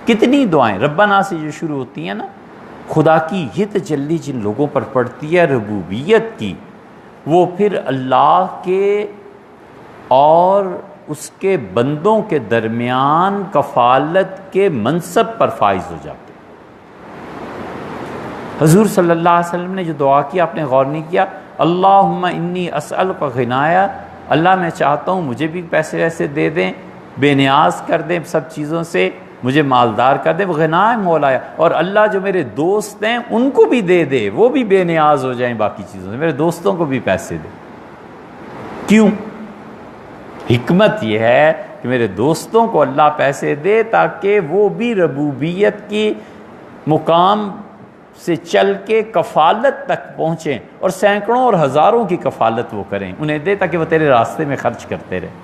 S1: کتنی دعائیں ربنا سے جو شروع ہوتی ہیں نا، خدا کی یہ تجلی جن لوگوں پر پڑتی ہے ربوبیت کی، وہ پھر اللہ کے اور اس کے بندوں کے درمیان کفالت کے منصب پر فائز ہو جاتے۔ حضور صلی اللہ علیہ وسلم نے جو دعا کی، آپ نے غور نہیں کیا؟ اللہم انی اسألک غنایا، اللہ میں چاہتا ہوں مجھے بھی پیسے ایسے دے دیں، بے نیاز کر دیں سب چیزوں سے، مجھے مالدار کر دیں، غنا مولایا، اور اللہ جو میرے دوست ہیں ان کو بھی دے دے، وہ بھی بے نیاز ہو جائیں باقی چیزوں سے، میرے دوستوں کو بھی پیسے دے۔ کیوں؟ حکمت یہ ہے کہ میرے دوستوں کو اللہ پیسے دے تاکہ وہ بھی ربوبیت کی مقام سے چل کے کفالت تک پہنچیں، اور سینکڑوں اور ہزاروں کی کفالت وہ کریں، انہیں دے تاکہ وہ تیرے راستے میں خرچ کرتے رہیں۔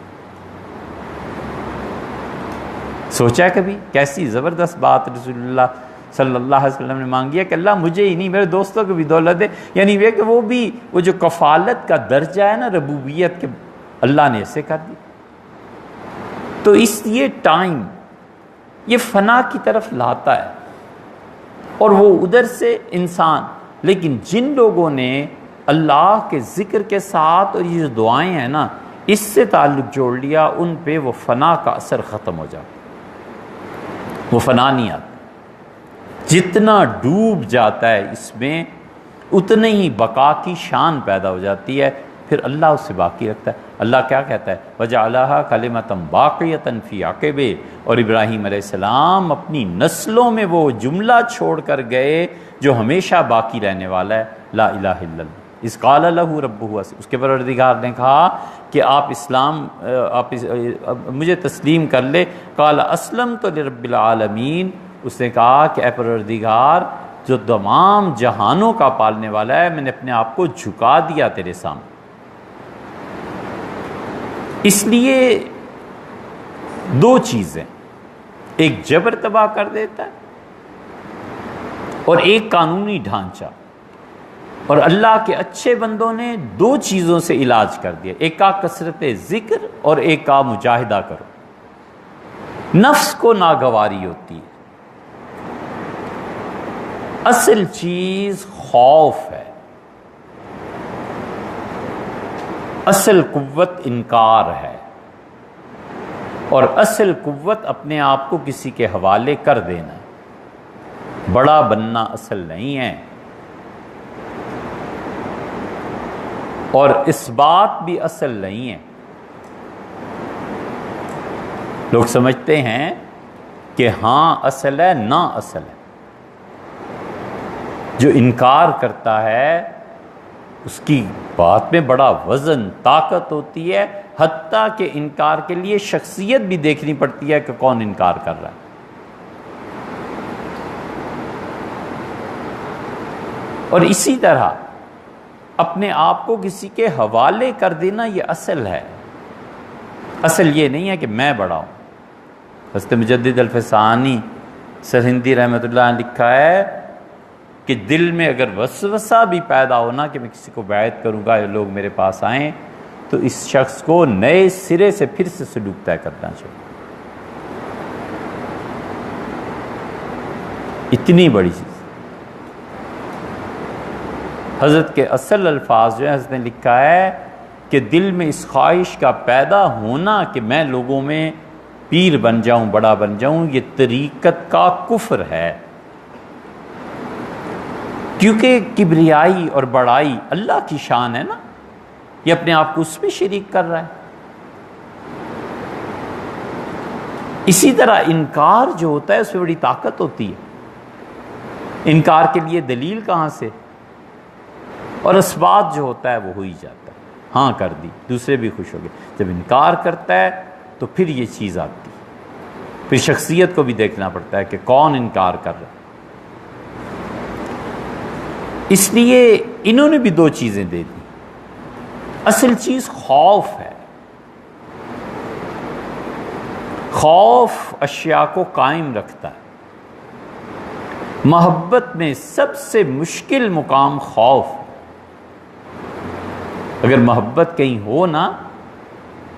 S1: سوچا ہے کبھی کیسی زبردست بات رسول اللہ صلی اللہ علیہ وسلم نے مانگی ہے کہ اللہ مجھے ہی نہیں میرے دوستوں کو بھی دولت دے، یعنی یہ کہ وہ جو کفالت کا درجہ ہے نا ربوبیت کے، اللہ نے ایسے کر دی۔ تو اس یہ ٹائم یہ فنا کی طرف لاتا ہے، اور وہ ادھر سے انسان، لیکن جن لوگوں نے اللہ کے ذکر کے ساتھ اور یہ جو دعائیں ہیں نا اس سے تعلق جوڑ لیا، ان پہ وہ فنا کا اثر ختم ہو جاتا، وہ فنا نہیں آتا۔ جتنا ڈوب جاتا ہے اس میں اتنے ہی بقا کی شان پیدا ہو جاتی ہے، پھر اللہ اس سے باقی رکھتا ہے۔ اللہ کیا کہتا ہے؟ وَجَعَلَهَا كَلِمَةً بَاقِيَةً فِي عَقِبِهِ، اور ابراہیم علیہ السلام اپنی نسلوں میں وہ جملہ چھوڑ کر گئے جو ہمیشہ باقی رہنے والا ہے، لا الہ الا اللہ۔ اذ قال له ربہ، اس کے پروردگار نے کہا کہ آپ مجھے تسلیم کر لے، قال اسلمت لرب العالمین، اس نے کہا کہ اے پروردگار جو تمام جہانوں کا پالنے والا ہے، میں نے اپنے آپ کو جھکا دیا تیرے سامنے۔ اس لیے دو چیزیں، ایک جبر تباہ کر دیتا ہے اور ایک قانونی ڈھانچہ، اور اللہ کے اچھے بندوں نے دو چیزوں سے علاج کر دیا، ایک کا کثرت ذکر اور ایک کا مجاہدہ کرو۔ نفس کو ناگواری ہوتی ہے، اصل چیز خوف ہے، اصل قوت انکار ہے، اور اصل قوت اپنے آپ کو کسی کے حوالے کر دینا ہے۔ بڑا بننا اصل نہیں ہے، اور اس بات بھی اصل نہیں ہے۔ لوگ سمجھتے ہیں کہ ہاں اصل ہے، نہ اصل ہے۔ جو انکار کرتا ہے اس کی بات میں بڑا وزن طاقت ہوتی ہے، حتیٰ کہ انکار کے لیے شخصیت بھی دیکھنی پڑتی ہے کہ کون انکار کر رہا ہے۔ اور اسی طرح اپنے آپ کو کسی کے حوالے کر دینا یہ اصل ہے۔ اصل یہ نہیں ہے کہ میں بڑا ہوں۔ حضرت مجدد الفسانی سرہندی رحمۃ اللہ نے لکھا ہے کہ دل میں اگر وسوسہ بھی پیدا ہونا کہ میں کسی کو بیعت کروں گا یا لوگ میرے پاس آئیں، تو اس شخص کو نئے سرے سے پھر سے سلوک طے کرنا چاہیے۔ اتنی بڑی چیز حضرت کے اصل الفاظ جو ہیں، حضرت نے لکھا ہے کہ دل میں اس خواہش کا پیدا ہونا کہ میں لوگوں میں پیر بن جاؤں، بڑا بن جاؤں، یہ طریقت کا کفر ہے، کیونکہ کبریائی اور بڑائی اللہ کی شان ہے نا۔ یہ اپنے آپ کو اس میں شریک کر رہا ہے۔ اسی طرح انکار جو ہوتا ہے اس میں بڑی طاقت ہوتی ہے۔ انکار کے لیے دلیل کہاں سے؟ اور اسبات جو ہوتا ہے وہ ہو ہی جاتا ہے، ہاں کر دی، دوسرے بھی خوش ہو گئے۔ جب انکار کرتا ہے تو پھر یہ چیز آتی ہے، پھر شخصیت کو بھی دیکھنا پڑتا ہے کہ کون انکار کر رہا ہے۔ اس لیے انہوں نے بھی دو چیزیں دے دی۔ اصل چیز خوف ہے۔ خوف اشیاء کو قائم رکھتا ہے۔ محبت میں سب سے مشکل مقام خوف۔ اگر محبت کہیں ہو نا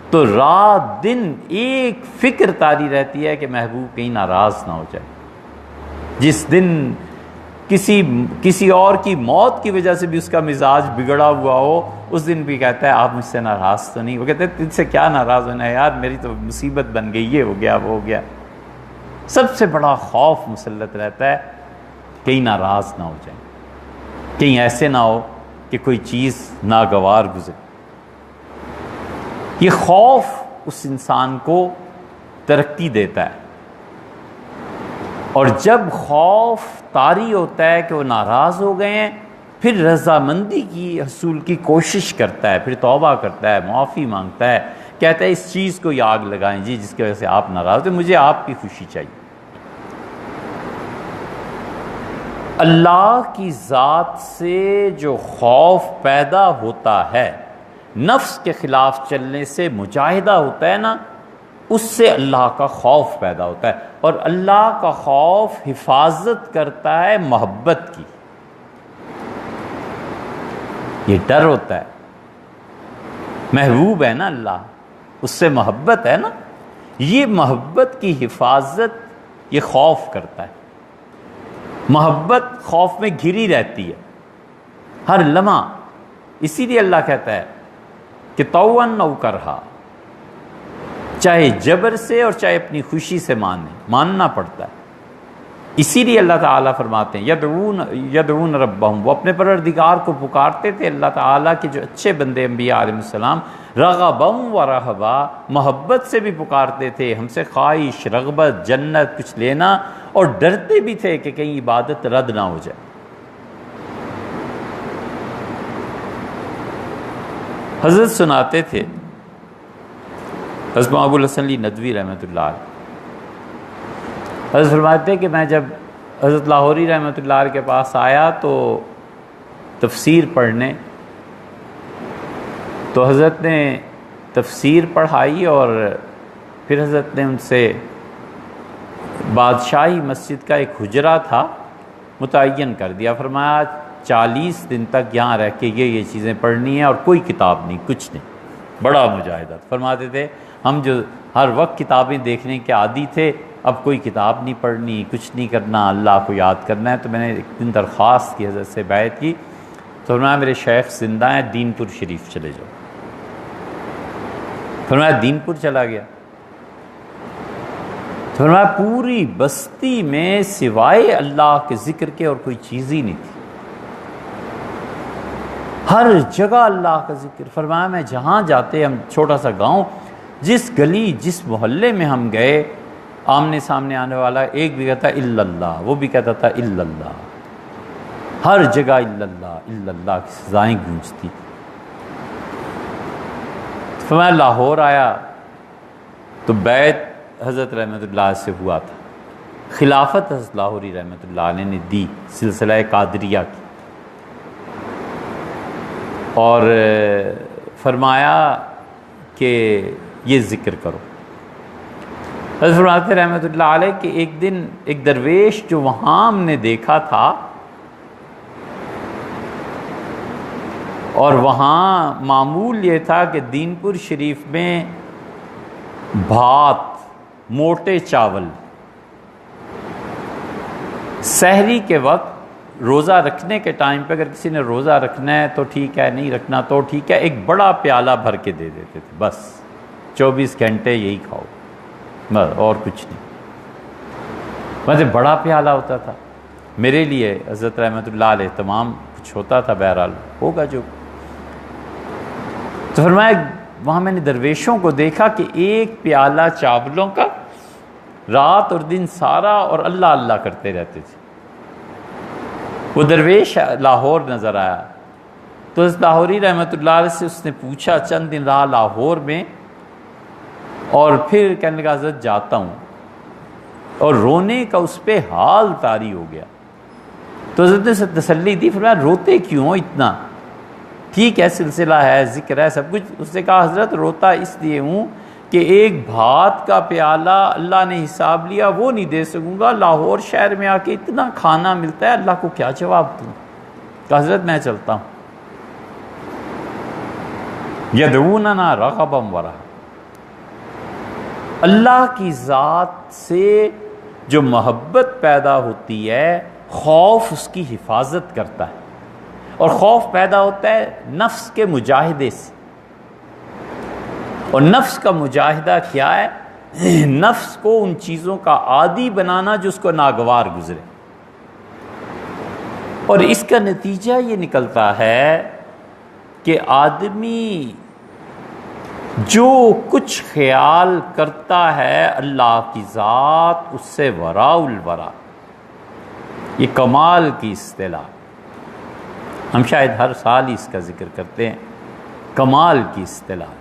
S1: تو رات دن ایک فکر طاری رہتی ہے کہ محبوب کہیں ناراض نہ ہو جائے۔ جس دن کسی اور کی موت کی وجہ سے بھی اس کا مزاج بگڑا ہوا ہو، اس دن بھی کہتا ہے آپ مجھ سے ناراض تو نہیں؟ وہ کہتے ہیں تجھ سے کیا ناراض ہونا ہے یار، میری تو مصیبت بن گئی، یہ ہو گیا وہ ہو گیا۔ سب سے بڑا خوف مسلط رہتا ہے کہیں ناراض نہ ہو جائیں، کہیں ایسے نہ ہو کہ کوئی چیز ناگوار گزرے۔ یہ خوف اس انسان کو ترقی دیتا ہے، اور جب خوف طاری ہوتا ہے کہ وہ ناراض ہو گئے ہیں، پھر رضامندی کی حصول کی کوشش کرتا ہے، پھر توبہ کرتا ہے، معافی مانگتا ہے، کہتا ہے اس چیز کو یہ آگ لگائیں جی جس کی وجہ سے آپ ناراض ہیں، مجھے آپ کی خوشی چاہیے۔ اللہ کی ذات سے جو خوف پیدا ہوتا ہے، نفس کے خلاف چلنے سے مجاہدہ ہوتا ہے نا، اس سے اللہ کا خوف پیدا ہوتا ہے، اور اللہ کا خوف حفاظت کرتا ہے محبت کی۔ یہ ڈر ہوتا ہے، محبوب ہے نا اللہ، اس سے محبت ہے نا، یہ محبت کی حفاظت یہ خوف کرتا ہے۔ محبت خوف میں گھری رہتی ہے ہر لمحہ، اسی لیے اللہ کہتا ہے کہ طوعاً او کرہا، چاہے جبر سے اور چاہے اپنی خوشی سے ماننا پڑتا ہے۔ اسی لیے اللہ تعالیٰ فرماتے ہیں یدعون ربہم، وہ اپنے پروردگار کو پکارتے تھے۔ اللہ تعالیٰ کے جو اچھے بندے انبیاء علیہ السلام رغبا و رہبا، محبت سے بھی پکارتے تھے، ہم سے خواہش، رغبت، جنت کچھ لینا، اور ڈرتے بھی تھے کہ کہیں عبادت رد نہ ہو جائے۔ حضرت سناتے تھے، حضرت ابو الحسن علی ندوی رحمۃ اللہ علیہ، حضرت فرماتے ہیں کہ میں جب حضرت لاہوری رحمۃ اللہ علیہ کے پاس آیا تو تفسیر پڑھنے، تو حضرت نے تفسیر پڑھائی، اور پھر حضرت نے ان سے بادشاہی مسجد کا ایک حجرہ تھا متعین کر دیا، فرمایا 40 دن تک یہاں رہ کے یہ چیزیں پڑھنی ہیں، اور کوئی کتاب نہیں، کچھ نہیں۔ بڑا مجاہدہ۔ فرماتے تھے ہم جو ہر وقت کتابیں دیکھنے کے عادی تھے، اب کوئی کتاب نہیں پڑھنی، کچھ نہیں کرنا، اللہ کو یاد کرنا ہے۔ تو میں نے ایک دن درخواست کی، حضرت سے بیعت کی، تو فرمایا میرے شیخ زندہ ہیں، دین پور شریف چلے جاؤ۔ فرمایا دین پور چلا گیا۔ فرمایا پوری بستی میں سوائے اللہ کے ذکر کے اور کوئی چیز ہی نہیں تھی، ہر جگہ اللہ کا ذکر۔ فرمایا میں جہاں جاتے، ہم چھوٹا سا گاؤں، جس گلی جس محلے میں ہم گئے، آمنے سامنے آنے والا ایک بھی کہتا الا اللہ، وہ بھی کہتا تھا الا اللہ، ہر جگہ الا اللہ کی سزائیں گونجتی۔ فرمایا لاہور آیا تو بیعت حضرت رحمۃ اللہ سے ہوا تھا، خلافت حضرت لاہوری رحمۃ اللہ علیہ نے دی سلسلہ قادریہ کی، اور فرمایا کہ یہ ذکر کرو۔ حضرت فرماتے رحمۃ اللہ علیہ کہ ایک دن ایک درویش جو وہاں ہم نے دیکھا تھا، اور وہاں معمول یہ تھا کہ دین پور شریف میں بھات، موٹے چاول، سحری کے وقت روزہ رکھنے کے ٹائم پہ اگر کسی نے روزہ رکھنا ہے تو ٹھیک ہے، نہیں رکھنا تو ٹھیک ہے، ایک بڑا پیالہ بھر کے دے دیتے تھے، بس 24 گھنٹے یہی کھاؤ، بس اور کچھ نہیں۔ ویسے بڑا پیالہ ہوتا تھا میرے لیے، حضرت رحمۃ اللہ علیہ تمام کچھ ہوتا تھا، بہرحال ہوگا جو۔ تو فرمایا وہاں میں نے درویشوں کو دیکھا کہ ایک پیالہ چاولوں کا رات اور دن سارا اور اللہ اللہ کرتے رہتے تھے۔ وہ درویش لاہور نظر آیا تو حضرت لاہوری رحمۃ اللہ علیہ سے اس نے پوچھا، چند دن رہا لاہور میں اور پھر کہنے لگا حضرت جاتا ہوں، اور رونے کا اس پہ حال طاری ہو گیا۔ تو حضرت نے تسلی دی، فرمایا روتے کیوں ہو اتنا؟ ٹھیک ہے سلسلہ ہے، ذکر ہے، سب کچھ۔ اس نے کہا حضرت روتا اس لیے ہوں کہ ایک بھات کا پیالہ اللہ نے حساب لیا وہ نہیں دے سکوں گا، لاہور شہر میں آ کے اتنا کھانا ملتا ہے، اللہ کو کیا جواب دوں؟ کہا حضرت میں چلتا ہوں۔ یدعوننا رغبا ورہبا، اللہ کی ذات سے جو محبت پیدا ہوتی ہے، خوف اس کی حفاظت کرتا ہے، اور خوف پیدا ہوتا ہے نفس کے مجاہدے سے۔ اور نفس کا مجاہدہ کیا ہے؟ نفس کو ان چیزوں کا عادی بنانا جو اس کو ناگوار گزرے، اور اس کا نتیجہ یہ نکلتا ہے کہ آدمی جو کچھ خیال کرتا ہے اللہ کی ذات اس سے وراء الورا، یہ کمال کی اصطلاح، ہم شاید ہر سال ہی اس کا ذکر کرتے ہیں، کمال کی اصطلاح۔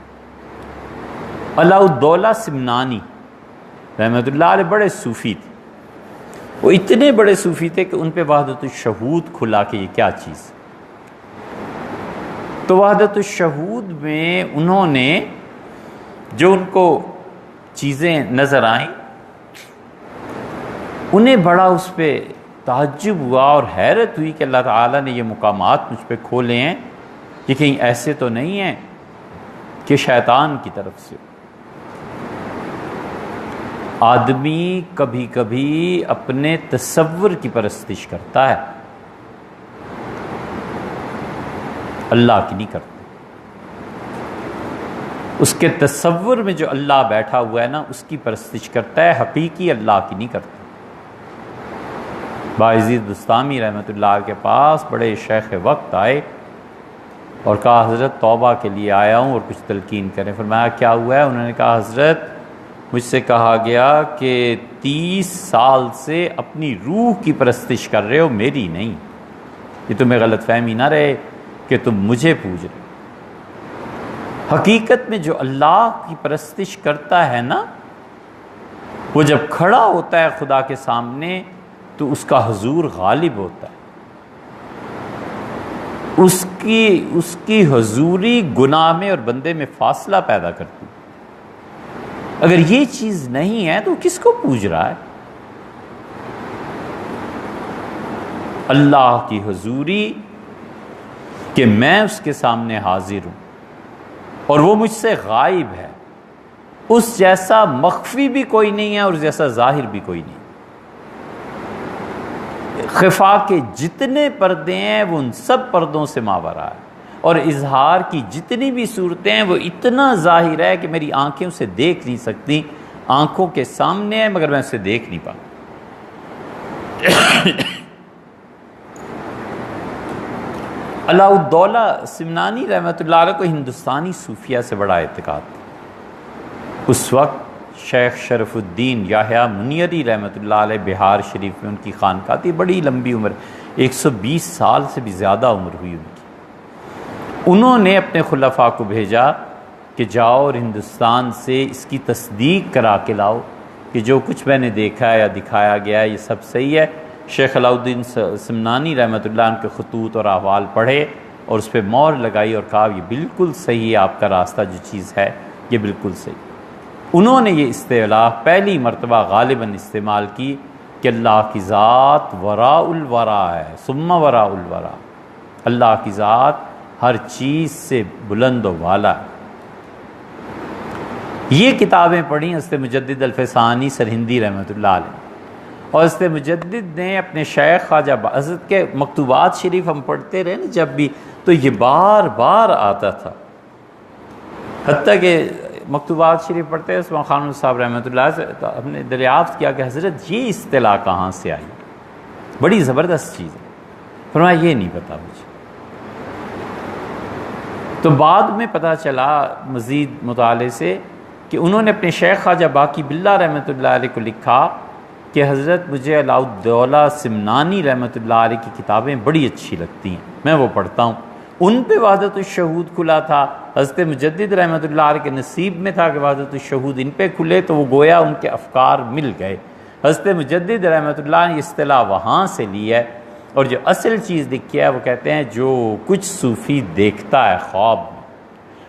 S1: علاء الدولہ سمنانی رحمۃ اللہ علیہ بڑے صوفی تھے، وہ اتنے بڑے صوفی تھے کہ ان پہ وحدت الشہود کھلا کہ یہ کیا چیز۔ تو وحدت الشہود میں انہوں نے جو ان کو چیزیں نظر آئیں، انہیں بڑا اس پہ تعجب ہوا اور حیرت ہوئی کہ اللہ تعالیٰ نے یہ مقامات مجھ پہ کھولے ہیں، یہ کہیں ایسے تو نہیں ہیں کہ شیطان کی طرف سے۔ آدمی کبھی کبھی اپنے تصور کی پرستش کرتا ہے، اللہ کی نہیں کرتا۔ اس کے تصور میں جو اللہ بیٹھا ہوا ہے نا، اس کی پرستش کرتا ہے، حقیقی اللہ کی نہیں کرتا۔ باعزید بستامی رحمۃ اللہ کے پاس بڑے شیخ وقت آئے اور کہا حضرت توبہ کے لیے آیا ہوں اور کچھ تلقین کریں۔ فرمایا کیا ہوا ہے؟ انہوں نے کہا حضرت مجھ سے کہا گیا کہ 30 سال سے اپنی روح کی پرستش کر رہے ہو، میری نہیں۔ یہ تمہیں غلط فہمی نہ رہے کہ تم مجھے پوج رہے۔ حقیقت میں جو اللہ کی پرستش کرتا ہے نا، وہ جب کھڑا ہوتا ہے خدا کے سامنے تو اس کا حضور غالب ہوتا ہے، اس کی حضوری گناہ میں اور بندے میں فاصلہ پیدا کرتی ہے۔ اگر یہ چیز نہیں ہے تو کس کو پوج رہا ہے؟ اللہ کی حضوری کہ میں اس کے سامنے حاضر ہوں اور وہ مجھ سے غائب ہے، اس جیسا مخفی بھی کوئی نہیں ہے اور جیسا ظاہر بھی کوئی نہیں۔ خفا کے جتنے پردے ہیں وہ ان سب پردوں سے ماورا ہے، اور اظہار کی جتنی بھی صورتیں ہیں وہ اتنا ظاہر ہے کہ میری آنکھیں اسے دیکھ نہیں سکتی، آنکھوں کے سامنے ہے مگر میں اسے دیکھ نہیں پاتا۔ علاء الدولہ سمنانی رحمۃ اللہ علیہ کو ہندوستانی صوفیہ سے بڑا اعتقاد تھا۔ اس وقت شیخ شرف الدین یحییٰ منیری رحمۃ اللہ علیہ بہار شریف میں ان کی خانقاہ تھی، بڑی لمبی عمر، 120 سال سے بھی زیادہ عمر ہوئی ان کی۔ انہوں نے اپنے خلفاء کو بھیجا کہ جاؤ اور ہندوستان سے اس کی تصدیق کرا کے لاؤ کہ جو کچھ میں نے دیکھا ہے یا دکھایا گیا ہے یہ سب صحیح ہے۔ شیخ علاء الدین سمنانی رحمۃ اللہ عنہ کے خطوط اور احوال پڑھے اور اس پہ مہر لگائی اور کہا یہ بالکل صحیح ہے، آپ کا راستہ جو چیز ہے یہ بالکل صحیح۔ انہوں نے یہ اصطلاح پہلی مرتبہ غالباً استعمال کی کہ اللہ کی ذات وراء الورا ہے، ثم وراء الورا، اللہ کی ذات ہر چیز سے بلند و بالا ہے۔ یہ کتابیں پڑھی حضرت مجدد الفسانی سرہندی رحمۃ اللہ علیہ، اور حضرت مجدد نے اپنے شیخ خواجہ حضرت کے مکتوبات شریف ہم پڑھتے رہے نا جب بھی، تو یہ بار بار آتا تھا، حتیٰ کہ مکتوبات شریف پڑھتے عثمان خان صاحب رحمۃ اللہ سے ہم نے دریافت کیا کہ حضرت یہ اصطلاح کہاں سے آئی، بڑی زبردست چیز ہے۔ فرمایا یہ نہیں پتا مجھے۔ تو بعد میں پتہ چلا مزید مطالعے سے کہ انہوں نے اپنے شیخ خواجہ باقی باللہ رحمۃ اللہ علیہ کو لکھا کہ حضرت مجھے علاء الدولہ سمنانی رحمۃ اللہ علیہ کی کتابیں بڑی اچھی لگتی ہیں، میں وہ پڑھتا ہوں۔ ان پہ وحدت الشہود کھلا تھا، حضرت مجدد رحمۃ اللہ علیہ کے نصیب میں تھا کہ وحدت الشہود ان پہ کھلے، تو وہ گویا ان کے افکار مل گئے۔ حضرت مجدد رحمۃ اللہ نے اصطلاح وہاں سے لی ہے، اور جو اصل چیز لکھی ہے وہ کہتے ہیں جو کچھ صوفی دیکھتا ہے خواب میں،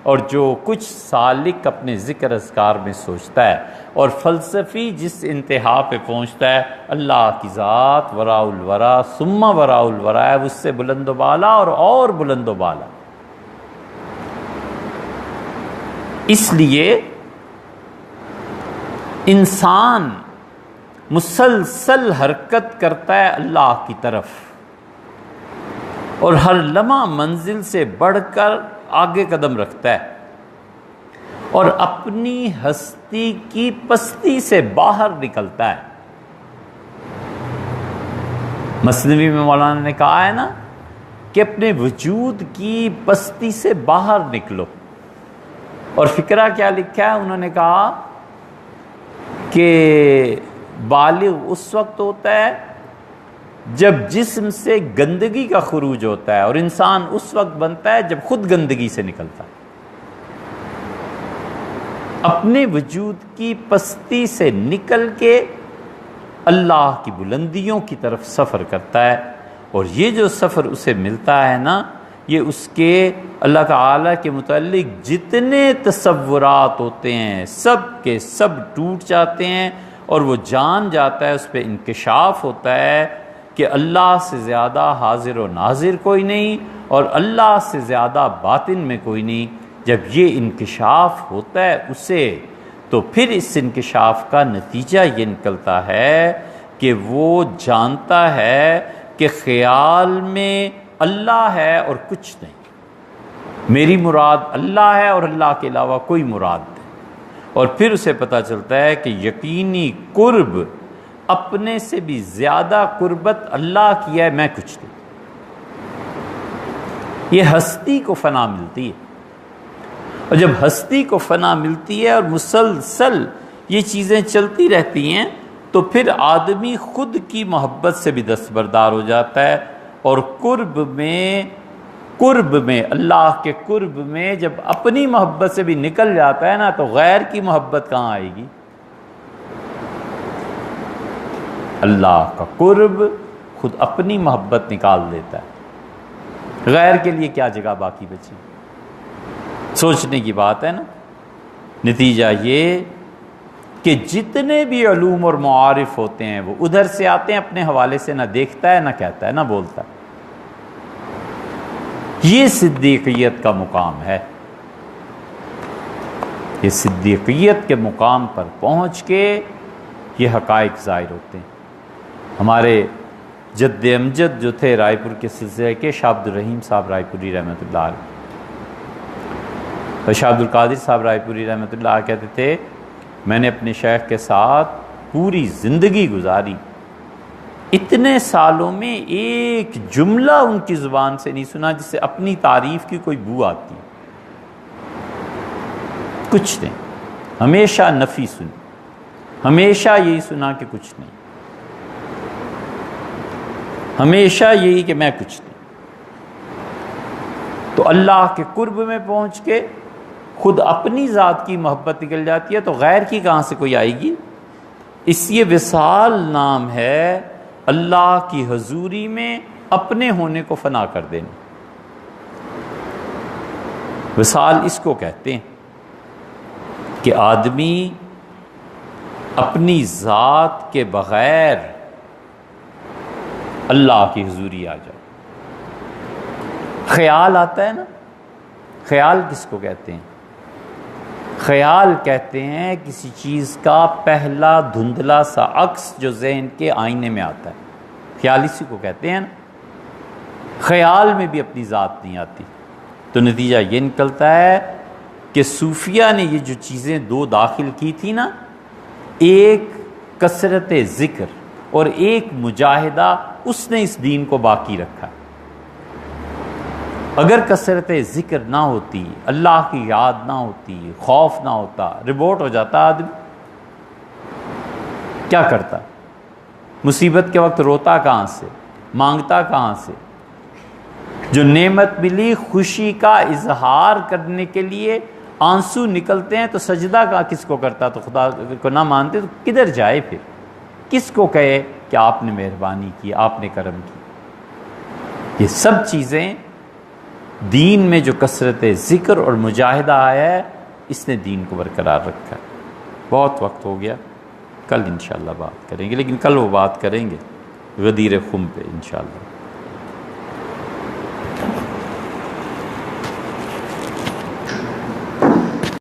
S1: اور جو کچھ سالک اپنے ذکر اذکار میں سوچتا ہے، اور فلسفی جس انتہا پہ پہنچتا ہے، اللہ کی ذات وراء الورا ثم وراء الورا ہے، اس سے بلند و بالا اور بلند و بالا۔ اس لیے انسان مسلسل حرکت کرتا ہے اللہ کی طرف، اور ہر لمحہ منزل سے بڑھ کر آگے قدم رکھتا ہے، اور اپنی ہستی کی پستی سے باہر نکلتا ہے۔ مثنوی میں مولانا نے کہا ہے نا کہ اپنے وجود کی پستی سے باہر نکلو، اور فقرہ کیا لکھا ہے؟ انہوں نے کہا کہ بالغ اس وقت ہوتا ہے جب جسم سے گندگی کا خروج ہوتا ہے، اور انسان اس وقت بنتا ہے جب خود گندگی سے نکلتا ہے۔ اپنے وجود کی پستی سے نکل کے اللہ کی بلندیوں کی طرف سفر کرتا ہے، اور یہ جو سفر اسے ملتا ہے نا، یہ اس کے اللہ تعالیٰ کے متعلق جتنے تصورات ہوتے ہیں سب کے سب ٹوٹ جاتے ہیں، اور وہ جان جاتا ہے، اس پہ انکشاف ہوتا ہے کہ اللہ سے زیادہ حاضر و ناظر کوئی نہیں، اور اللہ سے زیادہ باطن میں کوئی نہیں۔ جب یہ انکشاف ہوتا ہے اسے، تو پھر اس انکشاف کا نتیجہ یہ نکلتا ہے کہ وہ جانتا ہے کہ خیال میں اللہ ہے اور کچھ نہیں، میری مراد اللہ ہے اور اللہ کے علاوہ کوئی مراد نہیں۔ اور پھر اسے پتہ چلتا ہے کہ یقینی قرب اپنے سے بھی زیادہ قربت اللہ کی ہے، میں کچھ نہیں۔ یہ ہستی کو فنا ملتی ہے، اور جب ہستی کو فنا ملتی ہے اور مسلسل یہ چیزیں چلتی رہتی ہیں، تو پھر آدمی خود کی محبت سے بھی دستبردار ہو جاتا ہے، اور قرب میں اللہ کے قرب میں جب اپنی محبت سے بھی نکل جاتا ہے نا، تو غیر کی محبت کہاں آئے گی؟ اللہ کا قرب خود اپنی محبت نکال دیتا ہے، غیر کے لیے کیا جگہ باقی بچی؟ سوچنے کی بات ہے نا۔ نتیجہ یہ کہ جتنے بھی علوم اور معارف ہوتے ہیں وہ ادھر سے آتے ہیں، اپنے حوالے سے نہ دیکھتا ہے نہ کہتا ہے نہ بولتا ہے۔ یہ صدیقیت کا مقام ہے، یہ صدیقیت کے مقام پر پہنچ کے یہ حقائق ظاہر ہوتے ہیں۔ ہمارے جد امجد جو تھے رائے پور کے سلسلے کے، شاہ عبد الرحیم صاحب رائے پوری رحمۃ اللہ علیہ، اور شاہ عبد القادر صاحب رائے پوری رحمۃ اللہ علیہ کہتے تھے میں نے اپنے شیخ کے ساتھ پوری زندگی گزاری، اتنے سالوں میں ایک جملہ ان کی زبان سے نہیں سنا جس سے اپنی تعریف کی کوئی بو آتی، کچھ نہیں، ہمیشہ نفی سنی، ہمیشہ یہی سنا کہ کچھ نہیں، ہمیشہ یہی کہ میں کچھ نہیں۔ تو اللہ کے قرب میں پہنچ کے خود اپنی ذات کی محبت نکل جاتی ہے، تو غیر کی کہاں سے کوئی آئے گی؟ اس یہ وصال نام ہے اللہ کی حضوری میں اپنے ہونے کو فنا کر دینا، وصال اس کو کہتے ہیں کہ آدمی اپنی ذات کے بغیر اللہ کی حضوری آ جائے۔ خیال آتا ہے نا، خیال کس کو کہتے ہیں؟ خیال کہتے ہیں کسی چیز کا پہلا دھندلا سا عکس جو ذہن کے آئینے میں آتا ہے، خیال اسی کو کہتے ہیں نا۔ خیال میں بھی اپنی ذات نہیں آتی، تو نتیجہ یہ نکلتا ہے کہ صوفیہ نے یہ جو چیزیں دو داخل کی تھی نا، ایک کثرت ذکر اور ایک مجاہدہ، اس نے اس دین کو باقی رکھا۔ اگر کثرت ذکر نہ ہوتی، اللہ کی یاد نہ ہوتی، خوف نہ ہوتا، رپورٹ ہو جاتا آدمی کیا کرتا؟ مصیبت کے وقت روتا کہاں سے، مانگتا کہاں سے؟ جو نعمت ملی خوشی کا اظہار کرنے کے لیے آنسو نکلتے ہیں تو سجدہ کا کس کو کرتا؟ تو خدا کو نہ مانتے تو کدھر جائے پھر؟ کس کو کہے کہ آپ نے مہربانی کی، آپ نے کرم کی؟ یہ سب چیزیں دین میں جو کثرت ذکر اور مجاہدہ آیا ہے اس نے دین کو برقرار رکھا ہے۔ بہت وقت ہو گیا، کل انشاءاللہ بات کریں گے، لیکن کل وہ بات کریں گے غدیر خم پہ انشاءاللہ۔